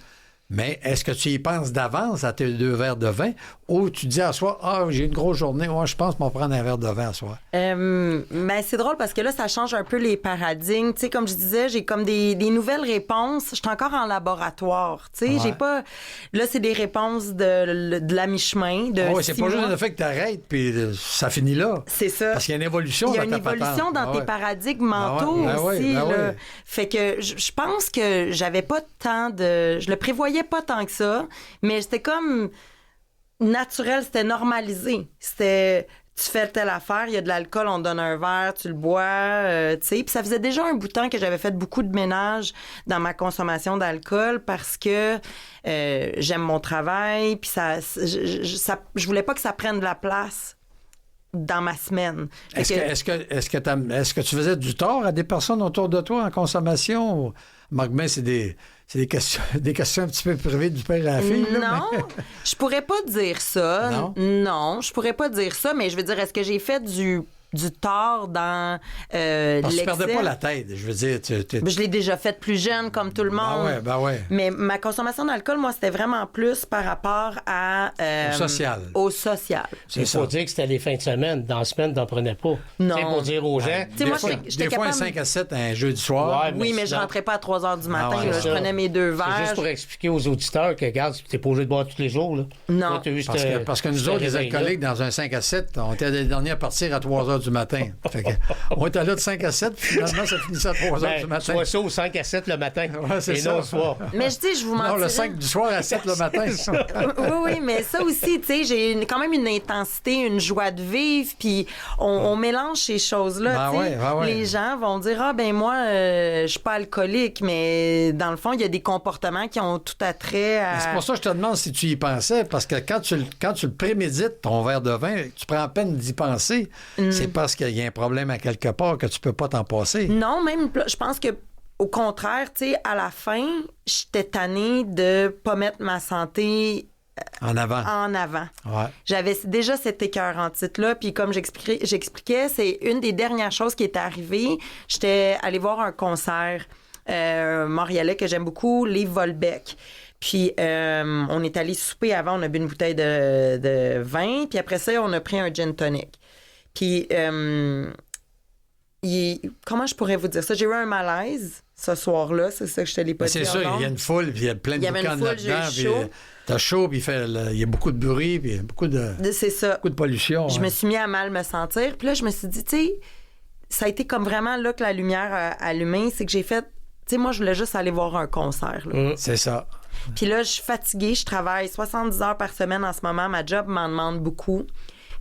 S1: Mais est-ce que tu y penses d'avance à tes 2 verres de vin ou tu dis à soi, j'ai une grosse journée, moi je pense m'en prendre un verre de vin à soir?
S2: Mais c'est drôle parce que là, ça change un peu les paradigmes. Tu sais, comme je disais, j'ai comme des nouvelles réponses. Je suis encore en laboratoire. Tu sais, j'ai pas. Là, c'est des réponses de la mi-chemin.
S1: Oui, c'est pas juste le fait que tu arrêtes puis ça finit là.
S2: C'est ça.
S1: Parce qu'il y a une évolution dans ta patente.
S2: Il y a une évolution dans tes paradigmes mentaux aussi. Là. Fait que je pense que j'avais pas tant de. Je le prévoyais pas tant que ça, mais c'était comme naturel, c'était normalisé. C'était, tu fais telle affaire, il y a de l'alcool, on te donne un verre, tu le bois, tu sais. Puis ça faisait déjà un bout de temps que j'avais fait beaucoup de ménage dans ma consommation d'alcool parce que j'aime mon travail, puis je voulais pas que ça prenne de la place dans ma semaine.
S1: Est-ce que tu faisais du tort à des personnes autour de toi en consommation? Marc, ben, c'est des questions un petit peu privées du père à la fille.
S2: Non, je pourrais pas dire ça. Non, je pourrais pas dire ça, mais je veux dire, est-ce que j'ai fait du tort dans
S1: parce que tu perdais pas la tête, je veux dire.
S2: Je l'ai déjà fait plus jeune, comme tout le monde.
S1: Ben ouais.
S2: Mais ma consommation d'alcool, moi, c'était vraiment plus par rapport à... Au social.
S3: Il faut dire que c'était les fins de semaine. Dans la semaine, t'en prenais pas.
S2: Non.
S3: Pour dire aux gens...
S1: Des fois, un 5 à 7 un jeudi soir.
S2: Oui, mais je rentrais pas à 3 heures du matin. Je prenais mes 2 verres.
S3: C'est juste pour expliquer aux auditeurs que, regarde, t'es pas obligé de boire tous les jours. Là.
S2: Non.
S3: Là,
S1: parce que nous autres, les alcooliques, dans un 5 à 7, on était les derniers à partir à 3 heures du matin. Fait que, on était là de 5 à 7, puis finalement, ça finissait à 3 heures du matin.
S3: Soit ça au 5 à 7 le matin, et non le soir.
S2: Mais je dis, je vous mentirais.
S1: Non, le 5 du soir à 7 le matin.
S2: Oui, mais ça aussi, tu sais, j'ai quand même une intensité, une joie de vivre, puis on mélange ces choses-là. Les gens vont dire, moi, je suis pas alcoolique, mais dans le fond, il y a des comportements qui ont tout attrait à...
S1: C'est pour ça que je te demande si tu y pensais, parce que quand tu le prémédites, ton verre de vin, tu prends la peine d'y penser, c'est parce qu'il y a un problème à quelque part que tu peux pas t'en passer.
S2: Non, même, je pense que au contraire, tu sais, à la fin, j'étais tannée de pas mettre ma santé
S1: en avant.
S2: Ouais. J'avais déjà cet écœur en titre-là, puis comme j'expliquais, c'est une des dernières choses qui est arrivée. J'étais allée voir un concert montréalais que j'aime beaucoup, Liv Volbeck. Puis, on est allé souper avant, on a bu une bouteille de vin, puis après ça, on a pris un gin tonic. Puis, comment je pourrais vous dire ça? J'ai eu un malaise ce soir-là, c'est ça que je te l'ai pas dit.
S1: C'est sûr, il y a une foule, puis il y a plein de boucanes là-dedans, puis t'as chaud, puis il y a beaucoup de bruit, puis beaucoup de pollution.
S2: Je me suis mis à mal me sentir, puis là, je me suis dit, tu sais, ça a été comme vraiment là que la lumière a allumé, c'est que j'ai fait, tu sais, moi, je voulais juste aller voir un concert. Là.
S1: C'est ça.
S2: Puis là, je suis fatiguée, je travaille 70 heures par semaine en ce moment, ma job m'en demande beaucoup.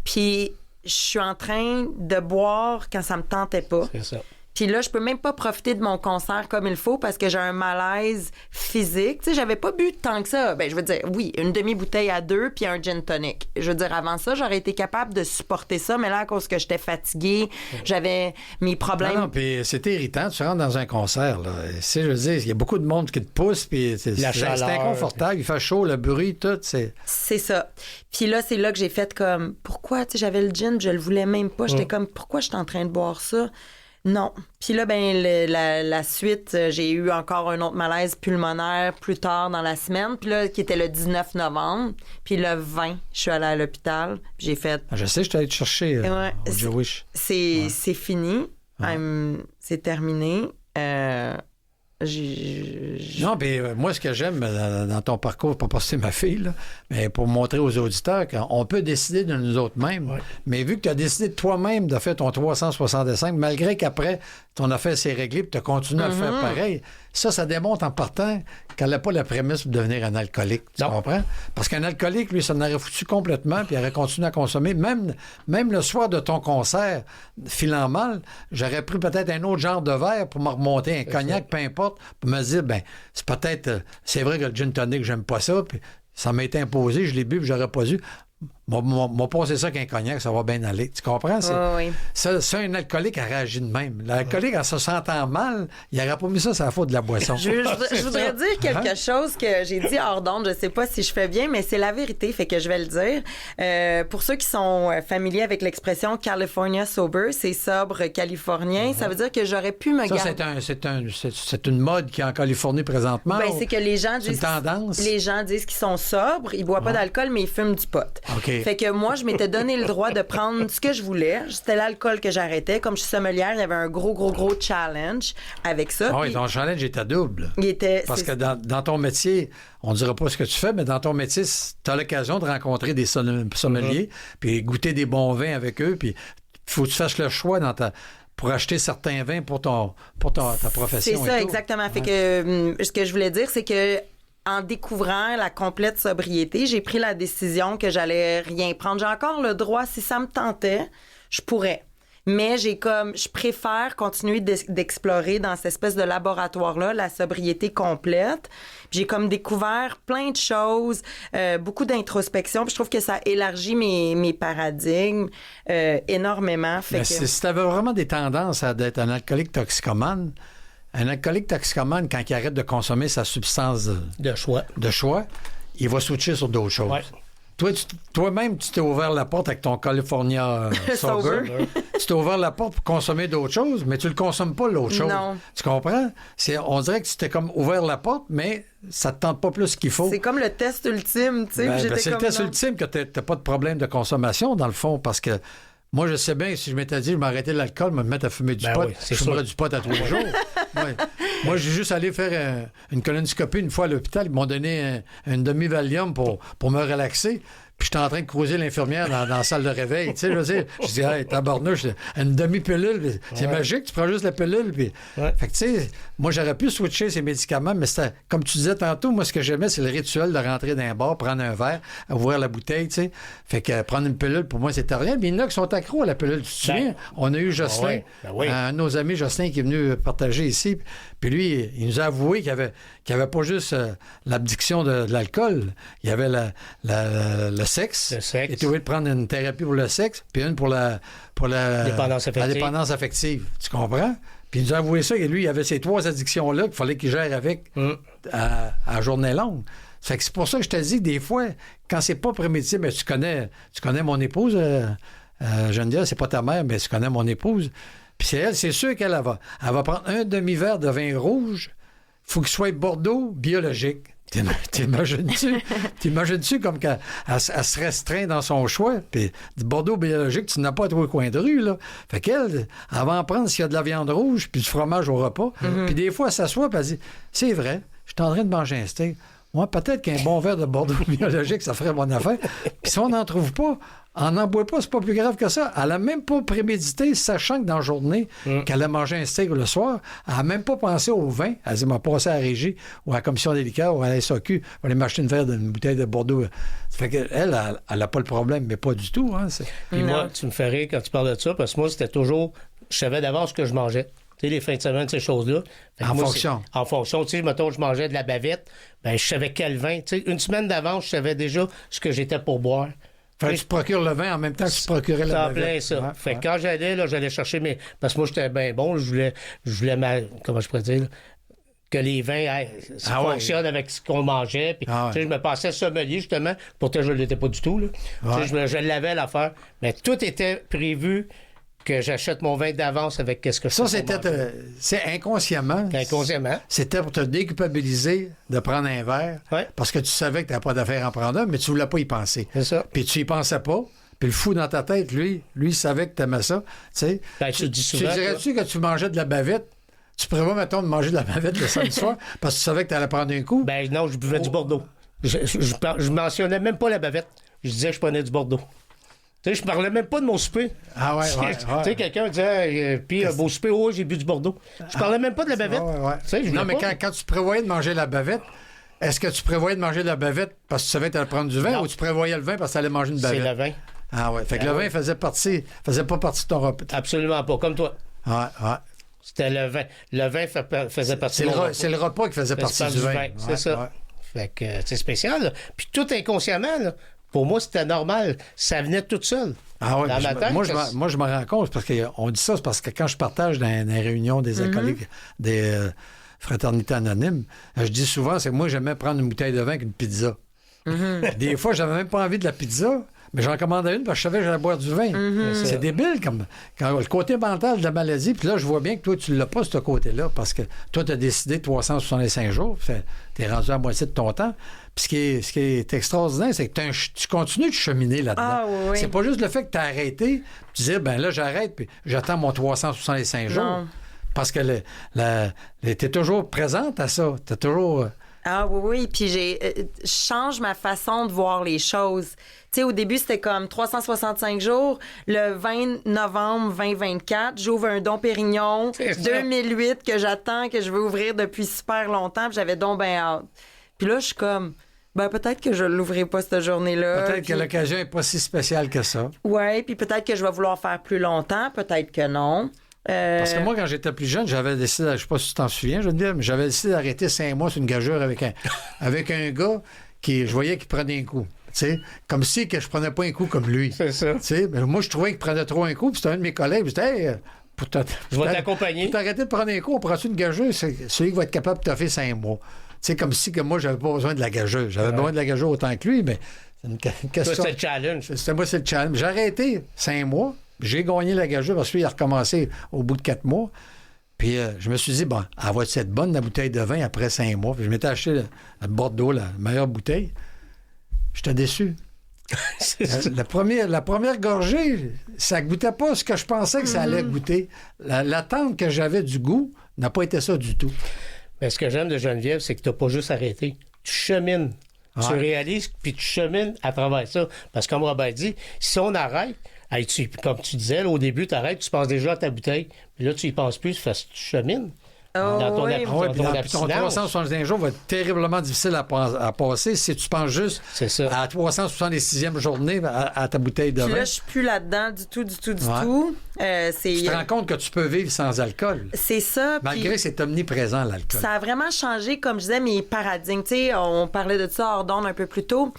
S2: Puis je suis en train de boire quand ça me tentait pas.
S3: C'est ça.
S2: Puis là, je peux même pas profiter de mon concert comme il faut parce que j'ai un malaise physique. Tu sais, j'avais pas bu tant que ça. Ben, je veux dire, oui, une demi-bouteille à 2 puis un gin tonic. Je veux dire, avant ça, j'aurais été capable de supporter ça, mais là, à cause que j'étais fatiguée, j'avais mes problèmes.
S1: Non, puis c'est irritant. Tu rentres dans un concert, là. Je veux dire, il y a beaucoup de monde qui te pousse, puis c'est inconfortable. Il fait chaud, le bruit, tout. C'est
S2: ça. Puis là, c'est là que j'ai fait comme, pourquoi? Tu sais, j'avais le gin, je le voulais même pas. J'étais comme, pourquoi je suis en train de boire ça? Non. Puis là, ben la suite, j'ai eu encore un autre malaise pulmonaire plus tard dans la semaine, puis là, qui était le 19 novembre. Puis le 20, je suis allée à l'hôpital. Puis j'ai fait...
S1: Je sais, je t'allais te chercher au Jewish.
S2: C'est fini. C'est terminé.
S1: Non, puis moi, ce que j'aime dans ton parcours, pas parce que c'est ma fille, là, mais pour montrer aux auditeurs qu'on peut décider de nous autres mêmes.
S3: Oui.
S1: Mais vu que tu as décidé de toi-même de faire ton 365, malgré qu'après, ton affaire s'est réglée, puis tu as continué à le faire pareil, ça démontre en partant qu'elle n'a pas la prémisse pour devenir un alcoolique. Tu comprends? Parce qu'un alcoolique, lui, ça en aurait foutu complètement, puis il aurait continué à consommer. Même le soir de ton concert, filant mal, j'aurais pris peut-être un autre genre de verre pour me remonter, un cognac, peu importe, pour me dire, ben c'est peut-être... c'est vrai que le gin tonic, j'aime pas ça, puis ça m'a été imposé, je l'ai bu, puis j'aurais pas dû. M'a passé ça qu'un cognac, ça va bien aller. Tu comprends?
S2: Oui.
S1: Ça, un alcoolique a réagi de même. L'alcoolique, en se sentant mal, il n'aurait pas mis ça sur la faute de la boisson.
S2: Je voudrais dire quelque chose que j'ai dit hors d'onde. Je sais pas si je fais bien, mais c'est la vérité, fait que je vais le dire. Pour ceux qui sont familiers avec l'expression California sober, c'est sobre californien, ça veut dire que j'aurais pu me garder...
S1: C'est une mode qui est en Californie présentement.
S2: Ben, c'est que les gens
S1: disent... C'est une tendance.
S2: Les gens disent qu'ils sont sobres, ils boivent pas d'alcool, mais ils fument du pot.
S1: Okay.
S2: Fait que moi, je m'étais donné le droit de prendre ce que je voulais. C'était l'alcool que j'arrêtais. Comme je suis sommelière, il y avait un gros challenge avec ça.
S1: Ah oui, ton challenge était double. Parce que dans ton métier, on ne dira pas ce que tu fais, mais dans ton métier, tu as l'occasion de rencontrer des sommeliers, puis goûter des bons vins avec eux, puis il faut que tu fasses le choix pour acheter certains vins pour ta profession.
S2: C'est ça, exactement. Fait que ce que je voulais dire, c'est que en découvrant la complète sobriété, j'ai pris la décision que j'allais rien prendre. J'ai encore le droit, si ça me tentait, je pourrais. Mais je préfère continuer d'explorer dans cette espèce de laboratoire-là la sobriété complète. J'ai comme découvert plein de choses, beaucoup d'introspection. Puis je trouve que ça élargit mes paradigmes énormément.
S1: Si tu avais vraiment des tendances à être un alcoolique toxicomane, quand il arrête de consommer sa substance de choix, il va switcher sur d'autres choses. Ouais. Toi-même, tu t'es ouvert la porte avec ton California Sober. Tu t'es ouvert la porte pour consommer d'autres choses, mais tu le consommes pas, l'autre chose.
S2: Non.
S1: Tu comprends? On dirait que tu t'es comme ouvert la porte, mais ça te tente pas plus qu'il faut.
S2: C'est comme le test ultime, tu sais.
S1: C'est le test ultime que t'as pas de problème de consommation, dans le fond, parce que moi, je sais bien que si je m'étais dit je m'arrêtais de l'alcool, me mettre à fumer du pot, je fumerais du pot à tous les jours. Ouais. Moi, j'ai juste allé faire une colonoscopie une fois à l'hôpital. Ils m'ont donné une demi-Valium pour me relaxer. Puis j'étais en train de croiser l'infirmière dans la salle de réveil. Tu sais, je veux dire, je dis, hey, tabarnouche, une demi-pilule, c'est magique, tu prends juste la pilule. Puis... Fait que, tu sais, moi, j'aurais pu switcher ces médicaments, mais c'était, comme tu disais tantôt, moi, ce que j'aimais, c'est le rituel de rentrer dans un bar, prendre un verre, ouvrir la bouteille, tu sais. Fait que prendre une pilule, pour moi, c'était rien. Mais il y en a qui sont accros à la pilule, tu te souviens? On a eu Jocelyn, un de nos amis, Jocelyn, qui est venu partager ici. Puis lui, il nous a avoué qu'il n'y avait pas juste l'abdiction de l'alcool, il y avait le sexe.
S3: Le sexe.
S1: Il était obligé de prendre une thérapie pour le sexe, puis une pour la dépendance affective. Tu comprends? Puis il nous a avoué ça, et lui, il avait ces 3 addictions-là qu'il fallait qu'il gère avec à journée longue. Fait que c'est pour ça que je te dis que des fois, quand c'est pas prémédité, mais tu connais mon épouse, Geneviève, c'est pas ta mère, mais tu connais mon épouse. Puis c'est sûr qu'elle va prendre un demi-verre de vin rouge. Il faut qu'il soit Bordeaux biologique. T'imagines-tu comme qu'elle se restreint dans son choix? Puis du Bordeaux biologique, tu n'as pas à tous les coins de rue, là. Fait qu'elle va en prendre s'il y a de la viande rouge puis du fromage au repas. Puis des fois, elle s'assoit et elle dit, c'est vrai, je suis en train de manger un steak. Moi, peut-être qu'un bon verre de Bordeaux biologique, ça ferait bonne affaire. Puis si on n'en trouve pas, on n'en boit pas, c'est pas plus grave que ça. Elle n'a même pas prémédité, sachant que dans la journée, qu'elle a mangé un steak le soir, elle n'a même pas pensé au vin. Elle dit, m'a passé à la régie ou à la commission des liqueurs ou à la SAQ, on va aller m'acheter une bouteille de Bordeaux. Ça fait qu'elle, elle n'a pas le problème, mais pas du tout. Hein,
S3: Puis moi, tu me fais rire quand tu parles de ça, parce que moi, c'était toujours, je savais d'avance ce que je mangeais. Tu sais, les fins de semaine, ces choses-là.
S1: En fonction.
S3: En fonction. Tu sais, mettons, je mangeais de la bavette, ben je savais quel vin. Tu sais, une semaine d'avance, je savais déjà ce que j'étais pour boire.
S1: Fait que tu procures le vin en même temps que tu procurais la bavette.
S3: Plein ça. Fait que quand j'allais, là, j'allais chercher mes... Parce que moi, j'étais bien bon. Je voulais comment je pourrais dire, là? Que les vins fonctionnent avec ce qu'on mangeait. Puis, tu sais, je me passais sommelier, justement. Pourtant, je ne l'étais pas du tout. Là. Tu sais, je l'avais l'affaire. Mais tout était prévu que j'achète mon vin d'avance avec qu'est-ce que je
S1: Ça,
S3: fais pour
S1: c'était...
S3: manger.
S1: c'est inconsciemment.
S3: Inconsciemment.
S1: C'était pour te déculpabiliser de prendre un verre
S3: Ouais.
S1: parce que tu savais que tu n'avais pas d'affaire à en prendre un, mais tu ne voulais pas y penser.
S3: C'est ça.
S1: Puis tu y pensais pas. Puis le fou dans ta tête, lui, il savait que tu aimais ça. Tu sais.
S3: Ben, tu le dis souvent,
S1: Tu dirais-tu que tu mangeais de la bavette? Tu prévois, mettons, de manger de la bavette le samedi soir parce que tu savais que tu allais prendre un coup?
S3: Ben non, je buvais du Bordeaux. Je mentionnais même pas la bavette. Je disais que je prenais du Bordeaux. Tu sais, je parlais même pas de mon souper.
S1: Ah ouais, ouais,
S3: Tu
S1: ouais.
S3: sais, quelqu'un disait, puis un beau souper, oh, j'ai bu du Bordeaux. Je parlais même pas de la bavette.
S1: Ouais, ouais.
S3: Tu sais, je
S1: Non,
S3: voulais
S1: mais
S3: pas.
S1: quand tu prévoyais de manger la bavette, est-ce que tu prévoyais de manger de la bavette parce que tu savais que tu allais prendre du vin
S3: Non.
S1: ou tu prévoyais le vin parce que tu allais manger une
S3: C'est
S1: bavette?
S3: le vin.
S1: Ah ouais. Fait que le vin faisait pas partie de ton repas.
S3: Absolument pas, comme toi.
S1: Ouais, ouais.
S3: C'était le vin. Le vin faisait partie de mon repas.
S1: C'est le repas qui faisait partie du vin.
S3: C'est
S1: Ouais,
S3: ça.
S1: ouais.
S3: Fait que c'est spécial. Là. Puis tout inconsciemment, là, pour moi, c'était normal. Ça venait tout seul.
S1: Ah ouais,
S3: Dans ma tête,
S1: moi, je me rends compte, parce qu'on dit ça, c'est parce que quand je partage dans les réunions des alcooliques, des fraternités anonymes, je dis souvent, c'est que moi, j'aimais prendre une bouteille de vin qu'une pizza. Des fois, j'avais même pas envie de la pizza, mais j'en commandais une parce que je savais que j'allais boire du vin. C'est débile, comme quand le côté mental de la maladie, puis là, je vois bien que toi, tu l'as pas, ce côté-là, parce que toi, tu as décidé 365 jours, tu es rendu à moitié de ton temps. Puis ce qui est extraordinaire, c'est que tu continues de cheminer là-dedans.
S2: Ah, oui, oui.
S1: C'est pas juste le fait que tu as arrêté, tu dis, ben là, j'arrête, puis j'attends mon 365 jours.
S2: Non.
S1: Parce que tu es toujours présente à ça. Tu es toujours.
S2: Ah oui, oui. Puis je change ma façon de voir les choses. Tu sais, au début, c'était comme 365 jours. Le 20 novembre 2024, j'ouvre un Dom Pérignon
S3: C'est ça.
S2: 2008 que j'attends, que je veux ouvrir depuis super longtemps. Puis j'avais donc bien hâte. Puis là, je suis comme, ben peut-être que je l'ouvrirai pas cette journée-là.
S1: Peut-être
S2: Puis-
S1: que l'occasion n'est pas si spéciale que ça.
S2: Ouais, puis peut-être que je vais vouloir faire plus longtemps, peut-être que non.
S1: Parce que moi, quand j'étais plus jeune, j'avais décidé, je sais pas si tu t'en souviens, je veux dire, mais j'avais décidé d'arrêter 5 mois sur une gageure avec un gars qui, je voyais qu'il prenait un coup. Tu sais, comme si que je prenais pas un coup comme lui.
S3: C'est ça.
S1: Tu sais, mais moi, je trouvais qu'il prenait trop un coup, puis c'était un de mes collègues, puis j'étais, hey,
S3: Je vais t'accompagner.
S1: Pour t'arrêter de prendre un coup, on prend-tu une gageuse? C'est celui qui va être capable de toffer 5 mois. Tu sais, comme si que moi, j'avais pas besoin de la gageuse. J'avais besoin de la gageuse autant que lui, mais c'est une
S3: Ça,
S1: question.
S3: c'est le challenge.
S1: C'était moi, c'est le challenge. J'ai arrêté 5 mois. J'ai gagné la gageuse parce que lui, il a recommencé au bout de 4 mois. Puis je me suis dit, bon, elle va être bonne, la bouteille de vin, après 5 mois. Puis je m'étais acheté le Bordeaux, la meilleure bouteille. J'étais déçu.
S3: C'est ça.
S1: La première gorgée, ça goûtait pas ce que je pensais que ça allait goûter. L'attente que j'avais du goût n'a pas été ça du tout.
S3: Mais ce que j'aime de Geneviève, c'est que tu n'as pas juste arrêté. Tu chemines. Tu
S1: Ouais.
S3: réalises, puis tu chemines à travers ça. Parce que comme Robert dit, si on arrête, hey, comme tu disais, là, au début, tu arrêtes, tu penses déjà à ta bouteille. Puis là, tu y penses plus, tu chemines.
S2: Oh,
S3: Dans ton
S2: oui.
S3: appétit.
S1: Ah ouais,
S3: Dans
S1: puis
S3: ton
S1: ton
S3: abstinence.
S1: 365 jours va être terriblement difficile à passer si tu penses juste
S3: C'est ça.
S1: à la 366e journée à ta bouteille de
S2: Puis
S1: vin.
S2: là, je suis plus là-dedans du tout.
S1: Ouais. Tu te rends compte que tu peux vivre sans alcool,
S2: C'est ça.
S1: malgré
S2: puis
S1: que c'est omniprésent, l'alcool.
S2: ça a vraiment changé, comme je disais, mes paradigmes. Tu sais, on parlait de ça hors d'onde un peu plus tôt.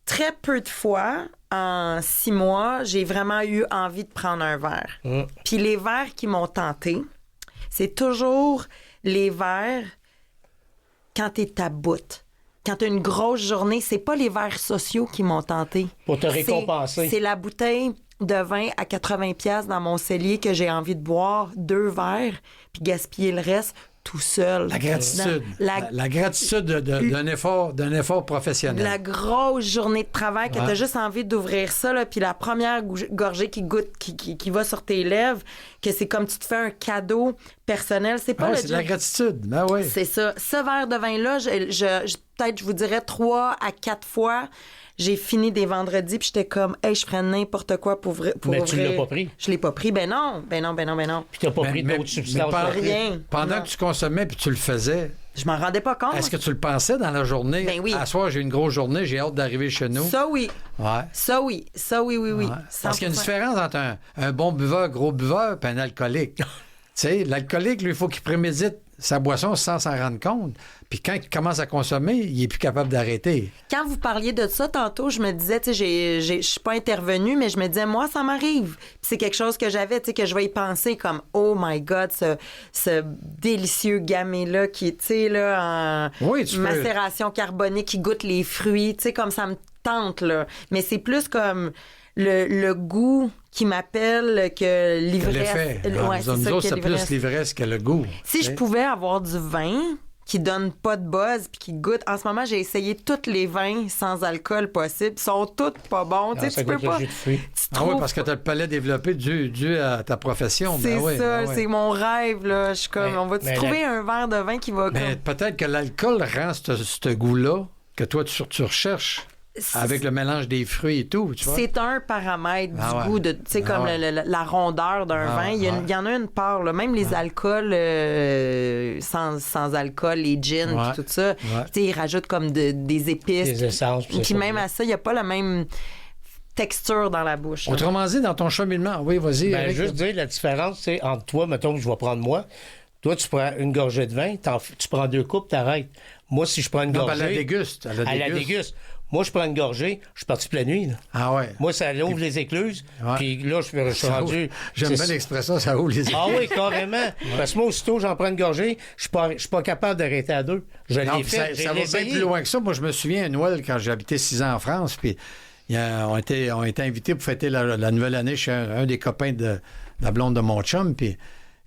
S2: Très peu de fois, en 6 mois, j'ai vraiment eu envie de prendre un verre. Puis les verres qui m'ont tenté, c'est toujours les verres quand t'es à bout. Quand t'as une grosse journée, c'est pas les verres sociaux qui m'ont tenté.
S3: Pour te
S2: C'est-
S3: récompenser.
S2: C'est la bouteille de vin à 80$ dans mon cellier que j'ai envie de boire, 2 verres, puis gaspiller le reste tout seul.
S1: La gratitude.
S2: La-
S1: La gratitude d'un effort professionnel.
S2: La grosse journée de travail que
S1: Ouais.
S2: t'as juste envie d'ouvrir ça, là, puis la première gorgée qui goûte, qui va sur tes lèvres, que c'est comme tu te fais un cadeau personnel. C'est pas
S1: Ah ouais,
S2: le
S1: c'est de la
S2: gin.
S1: gratitude. Ben oui.
S2: C'est ça. Ce verre de vin-là, peut-être, je vous dirais 3 à 4 fois, j'ai fini des vendredis, puis j'étais comme, hey, je ferais n'importe quoi pour
S3: Mais
S2: ouvrir.
S3: tu l'as pas pris.
S2: Je l'ai pas pris. Ben non. Puis
S3: Puis tu n'as pas pris d'autres substances.
S2: Rien.
S1: Pendant
S2: Non.
S1: que tu consommais puis tu le faisais,
S2: je m'en rendais pas compte.
S1: est-ce que tu le pensais dans la journée?
S2: Ben oui.
S1: À soir, j'ai une grosse journée, j'ai hâte d'arriver chez nous.
S2: Ça, oui.
S1: Ouais.
S2: Ça, oui. Ça, oui, oui, oui.
S1: Ouais. Parce qu'il y a une
S2: 100%.
S1: différence entre un bon buveur, gros buveur, et un alcoolique. Tu sais, l'alcoolique, lui, il faut qu'il prémédite sa boisson sans s'en rendre compte. Puis quand il commence à consommer, il est plus capable d'arrêter.
S2: Quand vous parliez de ça tantôt, je me disais, tu sais, je suis pas intervenue, mais je me disais, moi, ça m'arrive. Puis c'est quelque chose que j'avais, tu sais, que je vais y penser comme, oh my God, ce délicieux gamay-là qui est, tu sais, là, en
S1: Oui, tu peux.
S2: macération carbonée, qui goûte les fruits, tu sais, comme ça me tente, là. Mais c'est plus comme le goût qui m'appelle que l'ivresse...
S1: L'effet.
S2: Ouais,
S1: Nous autres, c'est plus l'ivresse que le goût.
S2: Si je pouvais avoir du vin qui donne pas de buzz puis qui goûte... En ce moment, j'ai essayé tous les vins sans alcool possible. Ils sont tous pas bons. Tu sais, tu peux pas...
S1: Oui, parce que tu as le palais développé dû à ta profession.
S2: C'est ça, c'est mon rêve. Là. Je suis comme, on va-tu trouver un verre de vin qui va...
S1: Mais peut-être que l'alcool rend ce goût-là que toi, tu recherches. Avec le mélange des fruits et tout, tu vois.
S2: C'est un paramètre du goût, tu sais, comme la rondeur d'un vin. Il y en a une part, là. Même les alcools sans alcool, les gins et tout ça, tu sais, ils rajoutent comme des épices.
S3: Des essences.
S2: Puis même à ça, il n'y a pas la même texture dans la bouche.
S1: Autrement dit, dans ton cheminement, oui, vas-y.
S3: Ben, juste dire, la différence, c'est entre toi, mettons que je vais prendre moi. Toi, tu prends une gorgée de vin, tu prends 2 coupes, t'arrêtes. Moi, si je prends une gorgée...
S1: Elle la déguste.
S3: Elle la déguste. Moi, je prends une gorgée, je suis parti toute la nuit. Là.
S1: Ah ouais?
S3: Moi, ça ouvre les écluses, puis là, je suis rendu...
S1: J'aime bien l'expression, ça ouvre les écluses.
S3: Ah oui, carrément. Parce que moi, aussitôt, j'en prends une gorgée, je suis pas capable d'arrêter à 2. Je l'ai fait,
S1: ça va bien plus loin que ça. Moi, je me souviens à Noël, quand j'habitais 6 ans en France, puis on était invités pour fêter la nouvelle année chez un des copains de la blonde de mon chum, puis...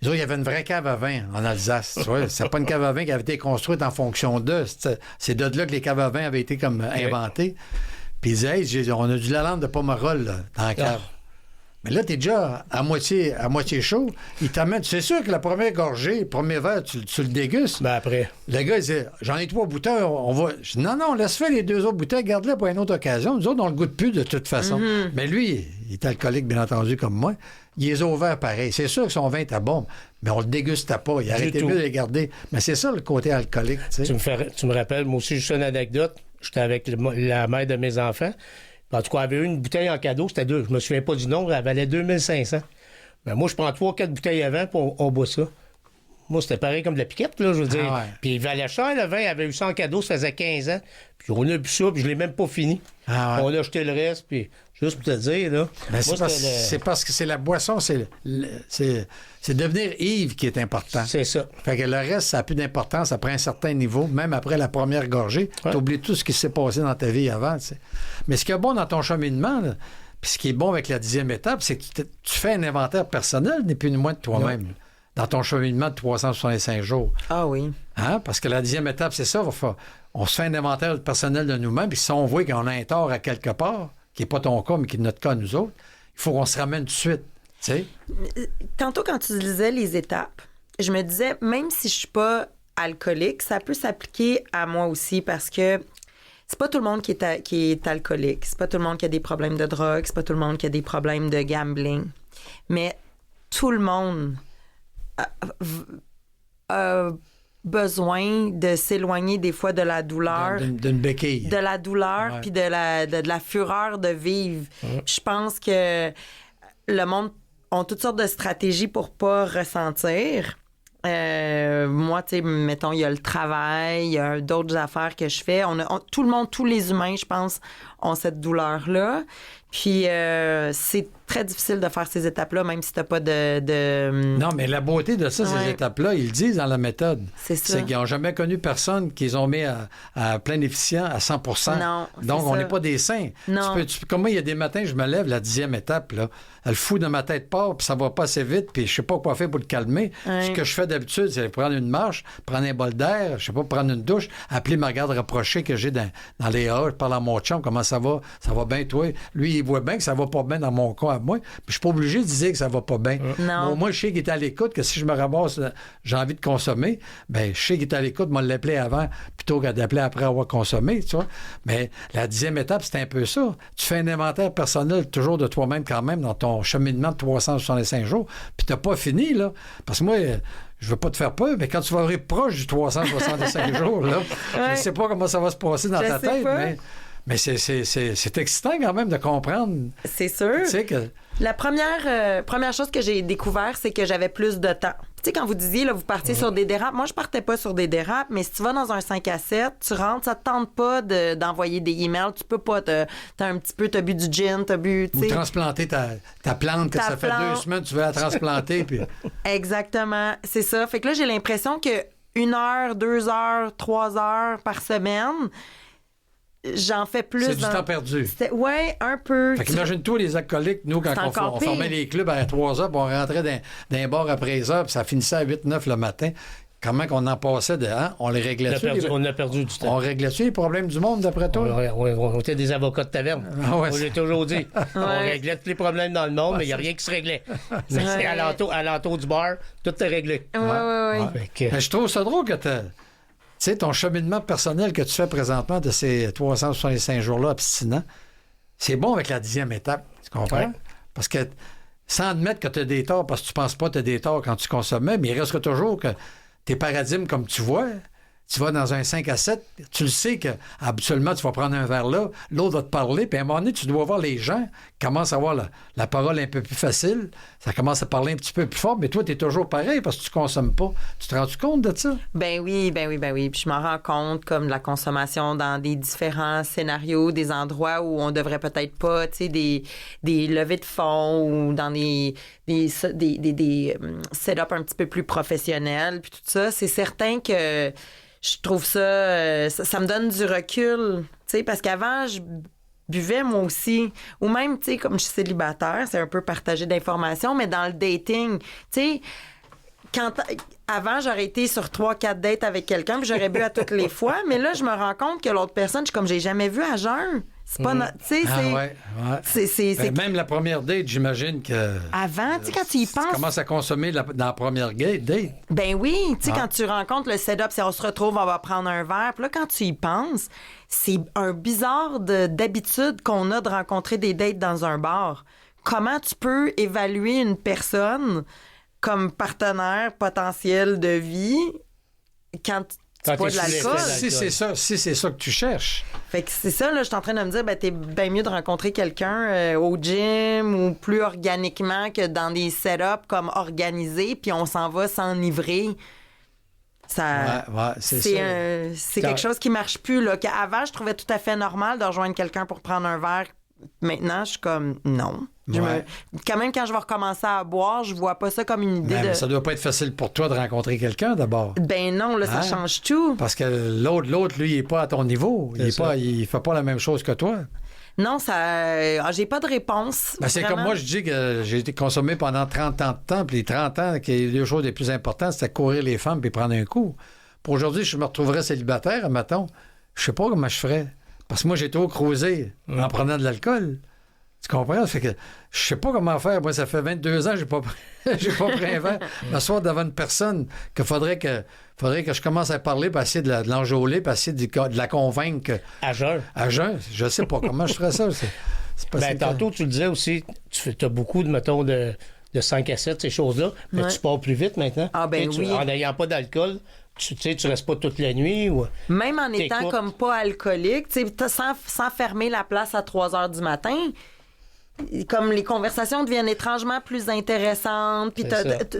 S1: Il y avait une vraie cave à vin en Alsace. Tu vois? C'est pas une cave à vin qui avait été construite en fonction d'eux. C'est de là que les caves à vin avaient été comme inventées. Puis ils disaient, hey, on a du lalande de pomerol là, dans la cave. Mais là, t'es déjà à moitié chaud. Ils t'amènent. C'est sûr que la première gorgée, le premier verre, tu le dégustes.
S3: Ben après.
S1: Le gars, il disait, j'en ai 3 bouteilles, on va. Je dis, non, laisse faire les 2 autres bouteilles, garde-les pour une autre occasion. Nous autres, on le goûte plus de toute façon. Mm-hmm. Mais lui, il est alcoolique, bien entendu, comme moi. Il les a ouverts pareil. C'est sûr que son vin était bon, mais on le dégustait pas. Il arrêtait mieux de les garder. Mais c'est ça le côté alcoolique. Tu sais.
S3: Tu me rappelles, moi aussi, juste une anecdote. J'étais avec la mère de mes enfants. En tout cas, elle avait eu une bouteille en cadeau, c'était 2. Je me souviens pas du nombre, elle valait 2500. Mais moi, je prends 3-4 bouteilles avant, puis on boit ça. Moi, c'était pareil comme de la piquette, là, je veux dire.
S1: Ouais.
S3: Puis il valait cher, le vin, elle avait eu ça en cadeau, ça faisait 15 ans. Puis on a bu ça, puis je l'ai même pas fini.
S1: Ouais.
S3: On a jeté le reste, puis juste pour te dire, là.
S1: Ben, c'est parce que c'est la boisson, c'est devenir ivre qui est important.
S3: C'est ça.
S1: Fait que le reste, ça n'a plus d'importance après un certain niveau, même après la première gorgée. Tu oublies tout ce qui s'est passé dans ta vie avant. T'sais. Mais ce qui est bon dans ton cheminement, là, puis ce qui est bon avec la 10e étape, c'est que tu fais un inventaire personnel, ni plus ni moins de toi-même. Non. Dans ton cheminement de 365 jours.
S2: Ah oui.
S1: Hein? Parce que la 10e étape, c'est ça. On se fait un inventaire personnel de nous-mêmes, puis si on voit qu'on a un tort à quelque part, qui n'est pas ton cas, mais qui est notre cas, nous autres, il faut qu'on se ramène tout de suite. T'sais?
S2: Tantôt, quand tu disais les étapes, je me disais, même si je suis pas alcoolique, ça peut s'appliquer à moi aussi parce que c'est pas tout le monde qui est alcoolique. C'est pas tout le monde qui a des problèmes de drogue. C'est pas tout le monde qui a des problèmes de gambling. Mais tout le monde a besoin de s'éloigner des fois de la douleur.
S1: D'une béquille.
S2: De la douleur puis de la fureur de vivre. Je pense que le monde a toutes sortes de stratégies pour pas ressentir. Moi, tu sais, mettons, il y a le travail, il y a d'autres affaires que je fais. Tout le monde, tous les humains, je pense, ont cette douleur-là. Puis, c'est très difficile de faire ces étapes-là, même si t'as pas de...
S1: Non, mais la beauté de ça, ces étapes-là, ils le disent dans la méthode.
S2: C'est ça.
S1: C'est qu'ils n'ont jamais connu personne qu'ils ont mis à plein efficient à 100%.
S2: Non,
S1: donc, on n'est pas des saints.
S2: Non.
S1: Comme moi, il y a des matins, je me lève, la 10e étape, là, elle fout dans ma tête part, puis ça va pas assez vite, puis je sais pas quoi faire pour le calmer. Ce que je fais d'habitude, c'est prendre une marche, prendre un bol d'air, je sais pas, prendre une douche, appeler ma garde rapprochée que j'ai dans les halls, je parle à mon chum, comment ça va? Ça va bien, toi? Lui, il voit bien que ça va pas bien dans mon cas à moi, puis je suis pas obligé de dire que ça va pas bien.
S2: Non.
S1: Bon, moi, je sais qu'il est à l'écoute, que si je me ramasse, j'ai envie de consommer, ben je sais qu'il est à l'écoute, moi, l'appeler avant, plutôt que d'appeler après avoir consommé, tu vois. Mais la 10e étape, c'est un peu ça. Tu fais un inventaire personnel toujours de toi-même quand même dans ton cheminement de 365 jours, puis t'as pas fini, là. Parce que moi, je veux pas te faire peur, mais quand tu vas arriver proche du 365 jours, là, je sais pas comment ça va se passer dans ta tête, mais c'est excitant quand même de comprendre.
S2: C'est sûr.
S1: Tu sais que...
S2: La première chose que j'ai découvert, c'est que j'avais plus de temps. Tu sais, quand vous disiez, là, vous partiez sur des dérapes, moi, je partais pas sur des dérapes, mais si tu vas dans un 5 à 7, tu rentres, ça te tente pas d'envoyer des emails, tu peux pas, t'as bu du gin, t'as bu, tu sais.
S1: Ou transplanter ta plante, que ça fait 2 semaines, tu veux la transplanter, puis...
S2: Exactement, c'est ça. Fait que là, j'ai l'impression que 1 heure, 2 heures, 3 heures par semaine, j'en fais plus.
S1: C'est du temps perdu.
S2: Oui, un peu.
S1: Fait qu'imagine-toi les alcooliques, nous, quand on formait les clubs à 3 heures, puis on rentrait dans un bar après les heures, puis ça finissait à 8-9 le matin. Comment qu'on en passait de... Hein? On les réglait-tu?
S3: On a perdu du temps.
S1: On réglait-tu les problèmes du monde, d'après toi?
S3: On était des avocats de taverne.
S1: Ouais,
S3: on l'a toujours dit. On réglait tous les problèmes dans le monde, mais il n'y a rien qui se réglait. Mais c'est à l'entour du bar, tout est réglé.
S2: Oui.
S1: Mais je trouve ça drôle que tu sais, ton cheminement personnel que tu fais présentement de ces 365 jours-là abstinents, c'est bon avec la 10e étape. Tu comprends? Ouais. Parce que, sans admettre que tu as des torts, parce que tu penses pas que tu as des torts quand tu consommais, mais il reste toujours que tes paradigmes, comme tu vois, tu vas dans un 5 à 7, tu le sais que habituellement, tu vas prendre un verre là, l'autre va te parler, puis à un moment donné, tu dois voir les gens qui commencent à avoir la parole un peu plus facile, ça commence à parler un petit peu plus fort, mais toi, tu es toujours pareil parce que tu consommes pas. Tu te rends-tu compte de ça?
S2: Ben oui. Puis je m'en rends compte, comme de la consommation dans des différents scénarios, des endroits où on devrait peut-être pas, tu sais, des levées de fonds ou dans des setups un petit peu plus professionnels, puis tout ça. C'est certain que je trouve ça, ça me donne du recul, tu sais, parce qu'avant, je buvais moi aussi, ou même, tu sais, comme je suis célibataire, c'est un peu partager d'informations, mais dans le dating, tu sais, avant, j'aurais été sur 3-4 dates avec quelqu'un, puis j'aurais bu à toutes les fois, mais là, je me rends compte que l'autre personne, je suis comme, j'ai jamais vu à jeun. C'est pas... Tu sais, c'est...
S1: Même la première date, j'imagine que...
S2: Avant, tu sais, quand tu y penses...
S1: Tu commences à consommer dans la première date.
S2: Ben oui, tu sais, quand tu rencontres le setup, c'est on se retrouve, on va prendre un verre. Puis là, quand tu y penses, c'est un bizarre d'habitude qu'on a de rencontrer des dates dans un bar. Comment tu peux évaluer une personne comme partenaire potentiel de vie quand tu bois de l'alcool?
S1: Si c'est ça que tu cherches.
S2: Fait que c'est ça, là, je suis en train de me dire, ben, t'es bien mieux de rencontrer quelqu'un au gym ou plus organiquement que dans des setups comme organisés, puis on s'en va s'enivrer. Ça, c'est quelque chose qui marche plus, là. Qu'avant, je trouvais tout à fait normal de rejoindre quelqu'un pour prendre un verre. Maintenant, je suis comme, non. Quand même, quand je vais recommencer à boire, je vois pas ça comme une idée
S1: mais ça doit pas être facile pour toi de rencontrer quelqu'un, d'abord.
S2: Ben non, là, ça change tout.
S1: Parce que l'autre, lui, il est pas à ton niveau. Il fait pas la même chose que toi.
S2: Non, j'ai pas de réponse.
S1: Ben, c'est comme moi, je dis que j'ai été consommé pendant 30 ans de temps, puis les 30 ans, les deux choses les plus importantes, c'était courir les femmes puis prendre un coup. Pour aujourd'hui, je me retrouverais célibataire, mettons. Je sais pas comment je ferais. Parce que moi, j'ai trop cruisé en prenant de l'alcool. Tu comprends? Ça fait que je sais pas comment faire. Moi, ça fait 22 ans que j'ai pas pris un verre. M'asseoir devant une personne qu'il faudrait que je commence à parler, puis essayer de l'enjôler, puis essayer de la convaincre.
S3: À jeun.
S1: À jeun. Je sais pas comment je ferais ça.
S3: Ben, tantôt, tu le disais aussi, tu as beaucoup, mettons, de 5 à 7, ces choses-là, mais tu pars plus vite maintenant.
S2: Ah ben oui.
S3: En n'ayant pas d'alcool, tu restes pas toute la nuit. Ou...
S2: Même en étant comme pas alcoolique, sans fermer la place à 3 heures du matin, comme les conversations deviennent étrangement plus intéressantes, puis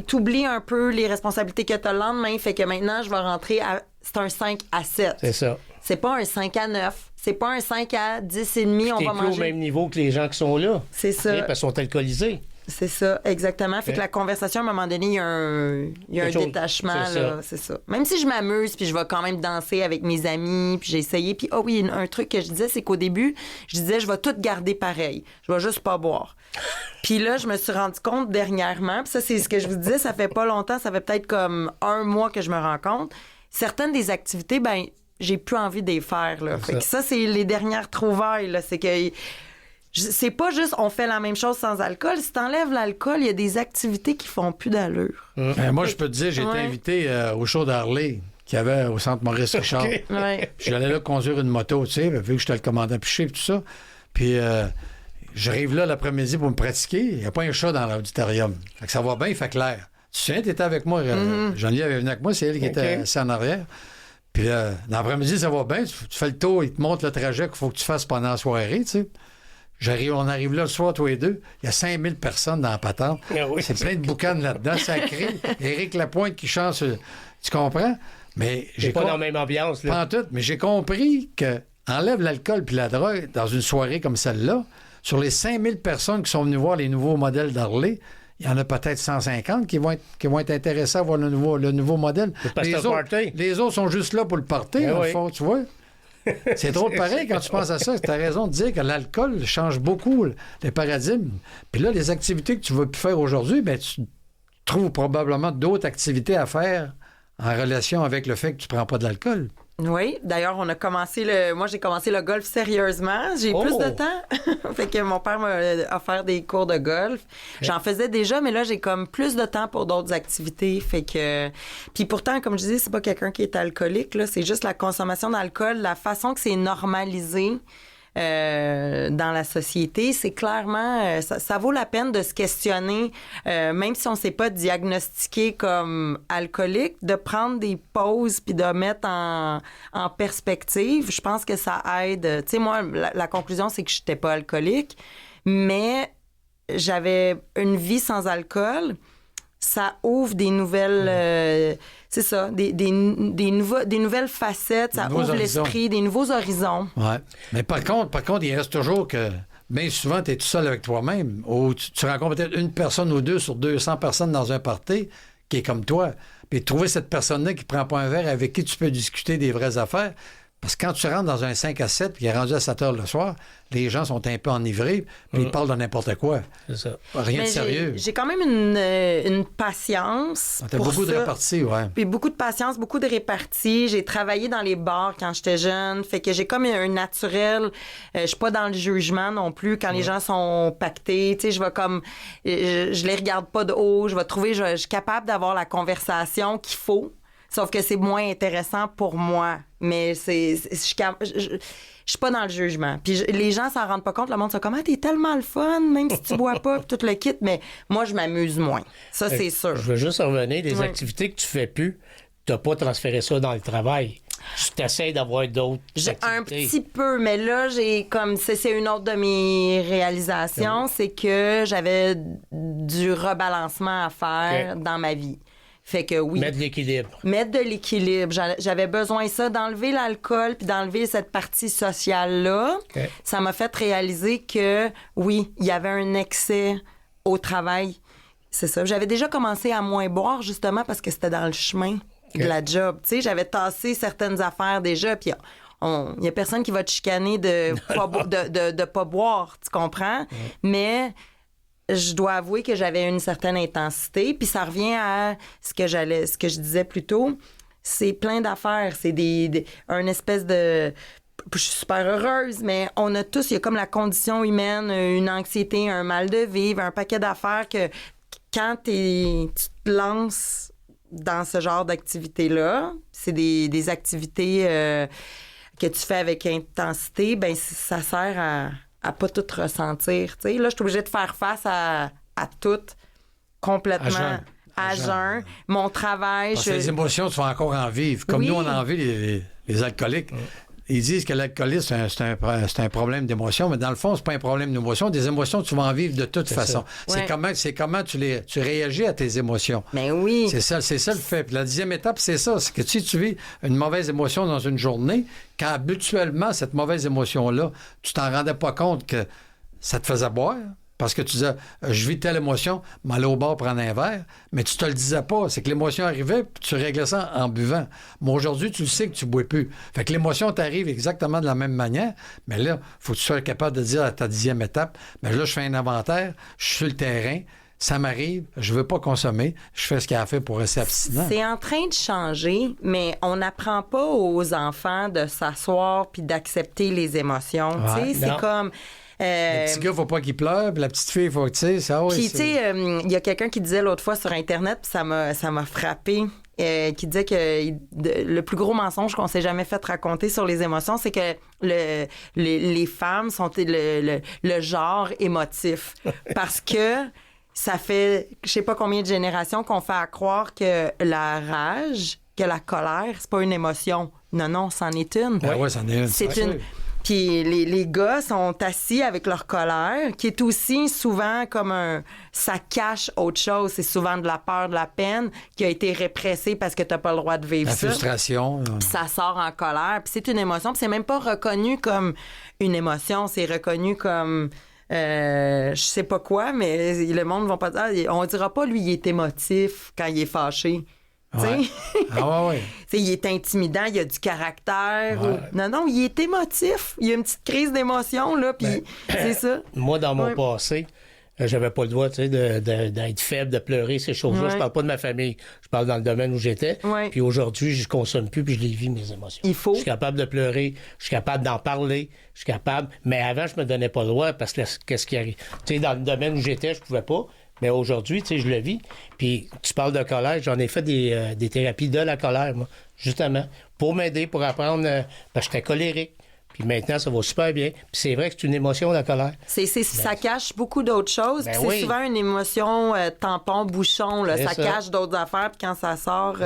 S2: t'oublies un peu les responsabilités que t'as le lendemain, fait que maintenant, je vais rentrer c'est un 5 à 7.
S3: C'est ça.
S2: C'est pas un 5 à 9. C'est pas un 5 à 10 et demi, on va manger.
S3: T'es plus au même niveau que les gens qui sont là.
S2: C'est ça.
S3: Parce qu'ils sont alcoolisés.
S2: C'est ça, exactement. Fait que la conversation, à un moment donné, il y a un détachement. C'est ça. Même si je m'amuse, puis je vais quand même danser avec mes amis, puis j'ai essayé. Puis, oui, un truc que je disais, c'est qu'au début, je disais, je vais tout garder pareil. Je vais juste pas boire. Puis là, je me suis rendu compte dernièrement, puis ça, c'est ce que je vous disais, ça fait pas longtemps, ça fait peut-être comme 1 mois que je me rends compte. Certaines des activités, ben j'ai plus envie de les faire. Là. Fait que ça, c'est les dernières trouvailles. Là. C'est que... C'est pas juste on fait la même chose sans alcool. Si t'enlèves l'alcool, il y a des activités qui font plus d'allure.
S1: Moi, je peux te dire, j'ai été invité au show d'Harley qu'il y avait au centre Maurice-Richard. J'allais là conduire une moto, tu sais, vu que j'étais le commandant piché et tout ça. Puis j'arrive là l'après-midi pour me pratiquer. Il n'y a pas un chat dans l'auditorium. Fait que ça va bien, il fait clair. Tu sais, t'étais avec moi. Jean-Lie avait venu avec moi, c'est elle qui était assise en arrière. Puis dans l'après-midi, ça va bien. Tu fais le tour, il te montre le trajet qu'il faut que tu fasses pendant la soirée, tu sais. On arrive là le soir, tous les deux. Il y a 5000 personnes dans la patente. C'est plein de boucanes là-dedans. Ça crie. Éric Lapointe qui chante. Tu comprends? Mais
S3: j'ai pas dans la même ambiance. Là.
S1: Pas en tout. Mais j'ai compris que enlève l'alcool puis la drogue dans une soirée comme celle-là. Sur les 5000 personnes qui sont venues voir les nouveaux modèles d'Harley, il y en a peut-être 150 qui vont être intéressés à voir le nouveau modèle.
S3: Les autres
S1: sont juste là pour le party, au fond, tu vois? C'est drôle pareil quand tu penses à ça. Tu as raison de dire que l'alcool change beaucoup les paradigmes. Puis là, les activités que tu vas plus faire aujourd'hui, ben tu trouves probablement d'autres activités à faire en relation avec le fait que tu prends pas de l'alcool.
S2: Oui, d'ailleurs, moi, j'ai commencé le golf sérieusement. J'ai plus de temps. Fait que mon père m'a offert des cours de golf. J'en faisais déjà, mais là, j'ai comme plus de temps pour d'autres activités. Fait que... Puis pourtant, comme je disais, c'est pas quelqu'un qui est alcoolique, là. C'est juste la consommation d'alcool, la façon que c'est normalisé dans la société, c'est clairement... ça vaut la peine de se questionner, même si on ne s'est pas diagnostiqué comme alcoolique, de prendre des pauses puis de mettre en perspective. Je pense que ça aide. Tu sais, moi, la conclusion, c'est que je n'étais pas alcoolique, mais j'avais une vie sans alcool. Ça ouvre des nouvelles... c'est ça, des nouvelles facettes, ça ouvre l'esprit, des nouveaux horizons.
S1: Oui. Mais par contre, il reste toujours que, bien souvent, tu es tout seul avec toi-même. Ou tu rencontres peut-être une personne ou deux sur 200 personnes dans un party qui est comme toi. Puis trouver cette personne-là qui prend pas un verre avec qui tu peux discuter des vraies affaires. Parce que quand tu rentres dans un 5 à 7 puis il est rendu à 7 heures le soir, les gens sont un peu enivrés puis ils parlent de n'importe quoi.
S3: C'est ça.
S1: Rien de sérieux.
S2: J'ai quand même une patience.
S1: T'as beaucoup de réparties, ouais.
S2: Puis beaucoup de patience, beaucoup de réparties. J'ai travaillé dans les bars quand j'étais jeune. Fait que j'ai comme un naturel. Je suis pas dans le jugement non plus. Quand les gens sont pactés, tu sais, je vais comme... Je les regarde pas de haut. Je vais trouver... Je suis capable d'avoir la conversation qu'il faut. Sauf que c'est moins intéressant pour moi. Mais je suis pas dans le jugement. Puis les gens s'en rendent pas compte. Le monde se dit comment t'es tellement le fun, même si tu bois pas, puis tout le kit. Mais moi, je m'amuse moins. Ça, c'est sûr.
S3: Je veux juste revenir. Les activités que tu fais plus, t'as pas transféré ça dans le travail. Tu t'essayes d'avoir d'autres activités.
S2: Un petit peu, mais là, j'ai comme... C'est une autre de mes réalisations, c'est que j'avais du rebalancement à faire dans ma vie. Fait que oui.
S3: Mettre de l'équilibre.
S2: Mettre de l'équilibre. J'avais besoin de ça, d'enlever l'alcool puis d'enlever cette partie sociale-là. Okay. Ça m'a fait réaliser que, oui, il y avait un excès au travail. C'est ça. J'avais déjà commencé à moins boire, justement, parce que c'était dans le chemin de la job. Tu sais, j'avais tassé certaines affaires déjà, puis il y a personne qui va te chicaner de pas boire, tu comprends? Mais... je dois avouer que j'avais une certaine intensité, puis ça revient à ce que je disais plus tôt, c'est plein d'affaires, c'est une espèce de... Je suis super heureuse, mais on a tous, il y a comme la condition humaine, une anxiété, un mal de vivre, un paquet d'affaires que quand tu te lances dans ce genre d'activité-là, c'est des activités que tu fais avec intensité, ben ça sert à pas tout ressentir. T'sais. Là, je suis obligée de faire face à tout complètement à jeun. Mon travail...
S1: Parce que les émotions, tu vas encore en vivre. Comme nous, on en vit les alcooliques. Ils disent que l'alcoolisme, c'est un problème d'émotion, mais dans le fond, c'est pas un problème d'émotion. Des émotions, tu vas en vivre de toute façon. C'est comment tu réagis à tes émotions.
S2: Mais oui.
S1: C'est ça le fait. Puis la 10e étape, c'est ça. C'est que si tu vis une mauvaise émotion dans une journée, quand habituellement, cette mauvaise émotion-là, tu t'en rendais pas compte que ça te faisait boire, parce que tu disais, je vis telle émotion, m'aller au bar prendre un verre, mais tu te le disais pas. C'est que l'émotion arrivait, puis tu réglais ça en buvant. Mais aujourd'hui, tu le sais que tu bois plus. Fait que l'émotion t'arrive exactement de la même manière, mais là, il faut que tu sois capable de dire à ta 10e étape, mais là, je fais un inventaire, je suis sur le terrain, ça m'arrive, je veux pas consommer, je fais ce qu'il y a à faire pour rester abstinent.
S2: C'est en train de changer, mais on n'apprend pas aux enfants de s'asseoir puis d'accepter les émotions. Ouais, c'est comme...
S1: le petit gars, faut pas qu'il pleure, puis la petite fille, faut que, tu sais, ça...
S2: Puis, tu sais, il y a quelqu'un qui disait l'autre fois sur Internet, puis ça m'a frappé, qui disait que le plus gros mensonge qu'on s'est jamais fait raconter sur les émotions, c'est que les femmes sont le genre émotif. Parce que ça fait, je sais pas combien de générations qu'on fait à croire que la rage, que la colère, c'est pas une émotion. Non, c'en est une.
S1: Oui, c'en est une.
S2: C'est une... Puis les gars sont assis avec leur colère, qui est aussi souvent comme ça cache autre chose. C'est souvent de la peur, de la peine qui a été répressée parce que t'as pas le droit de vivre ça.
S1: La frustration.
S2: Puis ça sort en colère. Puis c'est une émotion. Puis c'est même pas reconnu comme une émotion. C'est reconnu comme... je sais pas quoi, mais le monde va pas dire... On dira pas, lui, il est émotif quand il est fâché.
S1: Ouais. Ah ouais.
S2: Il est intimidant, il a du caractère. Non, il est émotif. Il y a une petite crise d'émotion, là, puis c'est ça.
S3: Moi, dans mon passé, j'avais pas le droit, d'être faible, de pleurer, ces choses-là. Je parle pas de ma famille. Je parle dans le domaine où j'étais. Puis aujourd'hui, je consomme plus, puis je les vis, mes émotions.
S2: Il faut.
S3: Je suis capable de pleurer, je suis capable d'en parler, je suis capable... Mais avant, je me donnais pas le droit, parce que qu'est-ce qui arrive? Dans le domaine où j'étais, je pouvais pas. Mais aujourd'hui, je le vis. Puis tu parles de colère, j'en ai fait des thérapies de la colère, moi, justement, pour m'aider, pour apprendre, parce que j'étais colérique. Puis maintenant, ça va super bien. Puis c'est vrai que c'est une émotion, la colère.
S2: Ça cache beaucoup d'autres choses. Puis c'est souvent une émotion tampon, bouchon. Là. Ça cache d'autres affaires. Puis quand ça sort...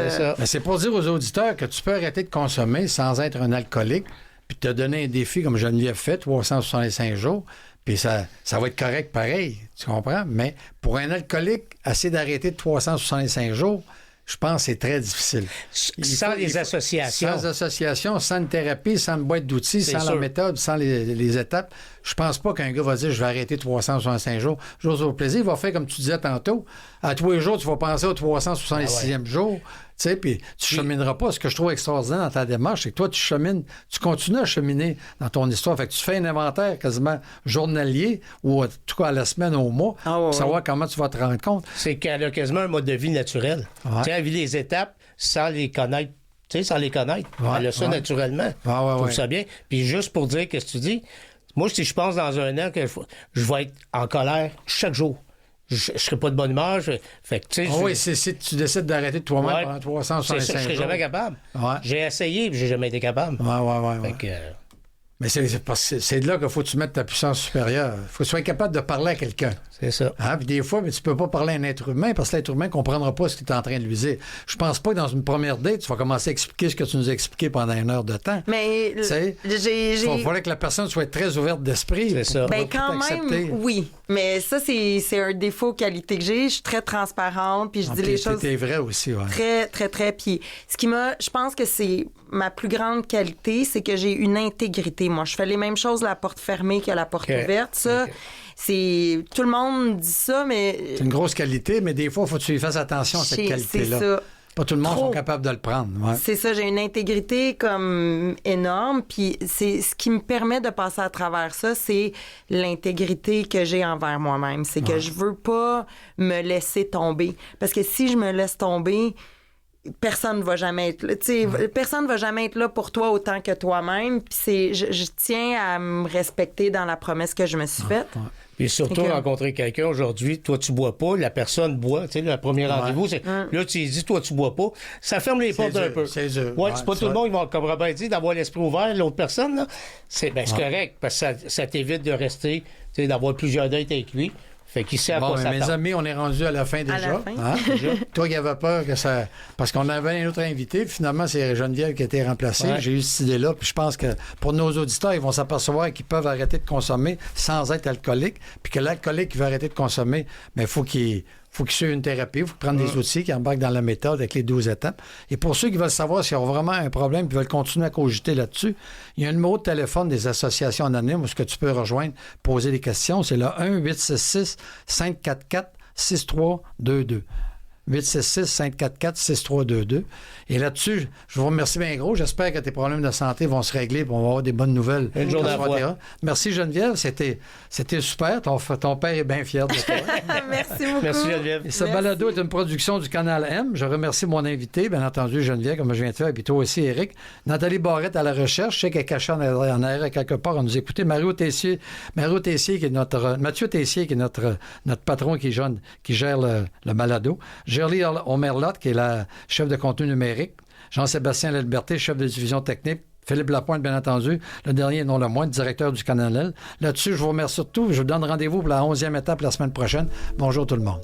S1: C'est pour dire aux auditeurs que tu peux arrêter de consommer sans être un alcoolique, puis te donner un défi comme Geneviève fait, 365 jours, puis ça va être correct pareil, tu comprends? Mais pour un alcoolique, essayer d'arrêter de 365 jours, je pense que c'est très difficile.
S3: Sans les associations.
S1: Sans associations, sans une thérapie, sans une boîte d'outils, sans la méthode, sans les étapes. Je pense pas qu'un gars va dire « je vais arrêter 365 jours ». J'ose au plaisir, il va faire comme tu disais tantôt. À tous les jours, tu vas penser au 366e jour. Tu sais, puis tu chemineras pas. Ce que je trouve extraordinaire dans ta démarche, c'est que toi, tu continues à cheminer dans ton histoire. Fait que tu fais un inventaire quasiment journalier ou en tout cas à la semaine, au mois, pour savoir comment tu vas te rendre compte.
S3: C'est qu'elle a quasiment un mode de vie naturel. Tu sais, elle vit les étapes sans les connaître. Tu sais, sans les connaître. Elle a ça naturellement. Je trouve ça bien. Puis juste pour dire ce que tu dis, moi, si je pense dans un an que je vais être en colère chaque jour. Je ne serai pas de bonne humeur. Fait que,
S1: oui, si tu décides d'arrêter de toi-même pendant 365 jours.
S3: Je ne serai jamais capable. J'ai essayé et je n'ai jamais été capable.
S1: Mais c'est de là qu'il faut que tu mettes ta puissance supérieure. Il faut que tu sois capable de parler à quelqu'un.
S3: C'est ça.
S1: Puis des fois, mais tu peux pas parler à un être humain parce que l'être humain ne comprendra pas ce que tu es en train de lui dire. Je pense pas que dans une première date, tu vas commencer à expliquer ce que tu nous as expliqué pendant 1 heure de temps.
S2: Mais
S1: il faudrait que la personne soit très ouverte d'esprit.
S3: C'est ça.
S2: Quand même, oui. Mais ça, c'est un défaut, qualité que j'ai. Je suis très transparente, puis je dis les choses...
S1: C'est vrai aussi,
S2: Très, très, très. Puis je pense que c'est ma plus grande qualité, c'est que j'ai une intégrité. Moi, je fais les mêmes choses la porte fermée que la porte ouverte. Ça, c'est... Tout le monde dit ça, mais...
S1: C'est une grosse qualité, mais des fois, il faut que tu y fasses attention à cette qualité-là.
S2: C'est ça.
S1: Pas tout le monde sont capables de le prendre.
S2: C'est ça, j'ai une intégrité comme énorme, puis c'est ce qui me permet de passer à travers ça, c'est l'intégrité que j'ai envers moi-même. C'est que je veux pas me laisser tomber. Parce que si je me laisse tomber... Personne ne va jamais être là. Personne ne va jamais être là pour toi autant que toi-même. Puis je tiens à me respecter dans la promesse que je me suis faite.
S3: Puis surtout, rencontrer quelqu'un aujourd'hui, toi, tu bois pas, la personne boit. Tu sais, le premier rendez-vous, c'est là, tu lui dis, toi, tu bois pas. Ça ferme les portes un peu.
S1: C'est dur.
S3: C'est pas tout le monde qui va, comme Robert dit, d'avoir l'esprit ouvert. L'autre personne, là, c'est correct, parce que ça t'évite de rester, d'avoir plusieurs dates avec lui. Fait qu'il sait à quoi s'attendre.
S1: Mes amis, on est rendu à la fin déjà.
S2: À la fin.
S1: Toi qui avais peur que ça... Parce qu'on avait un autre invité, puis finalement, c'est Geneviève qui a été remplacée. J'ai eu cette idée-là, puis je pense que pour nos auditeurs, ils vont s'apercevoir qu'ils peuvent arrêter de consommer sans être alcooliques, puis que l'alcoolique qui veut arrêter de consommer, mais il faut qu'il suive une thérapie, il faut prendre des outils qui embarquent dans la méthode avec les 12 étapes. Et pour ceux qui veulent savoir s'ils ont vraiment un problème et veulent continuer à cogiter là-dessus, il y a un numéro de téléphone des associations anonymes où ce que tu peux rejoindre, poser des questions. C'est le 1-866-544-6322. 866-544-6322. Et là-dessus, je vous remercie bien gros. J'espère que tes problèmes de santé vont se régler et on va avoir des bonnes nouvelles.
S3: Une journée à fois.
S1: Merci Geneviève, c'était super. Ton père est bien fier de toi.
S2: Merci beaucoup.
S3: Merci Geneviève.
S1: Et ce balado est une production du Canal M. Je remercie mon invité, bien entendu Geneviève, comme je viens de faire, et puis toi aussi Éric. Nathalie Barrette à la recherche. Je sais qu'elle est cachée en arrière quelque part à nous écouter. Mathieu Tessier, qui est notre patron qui gère le balado. Gerly Omerlotte, qui est la chef de contenu numérique. Jean-Sébastien Laliberté, chef de division technique. Philippe Lapointe, bien entendu. Le dernier, non le moins, directeur du Canal L. Là-dessus, je vous remercie surtout. Je vous donne rendez-vous pour la 11e étape la semaine prochaine. Bonjour tout le monde.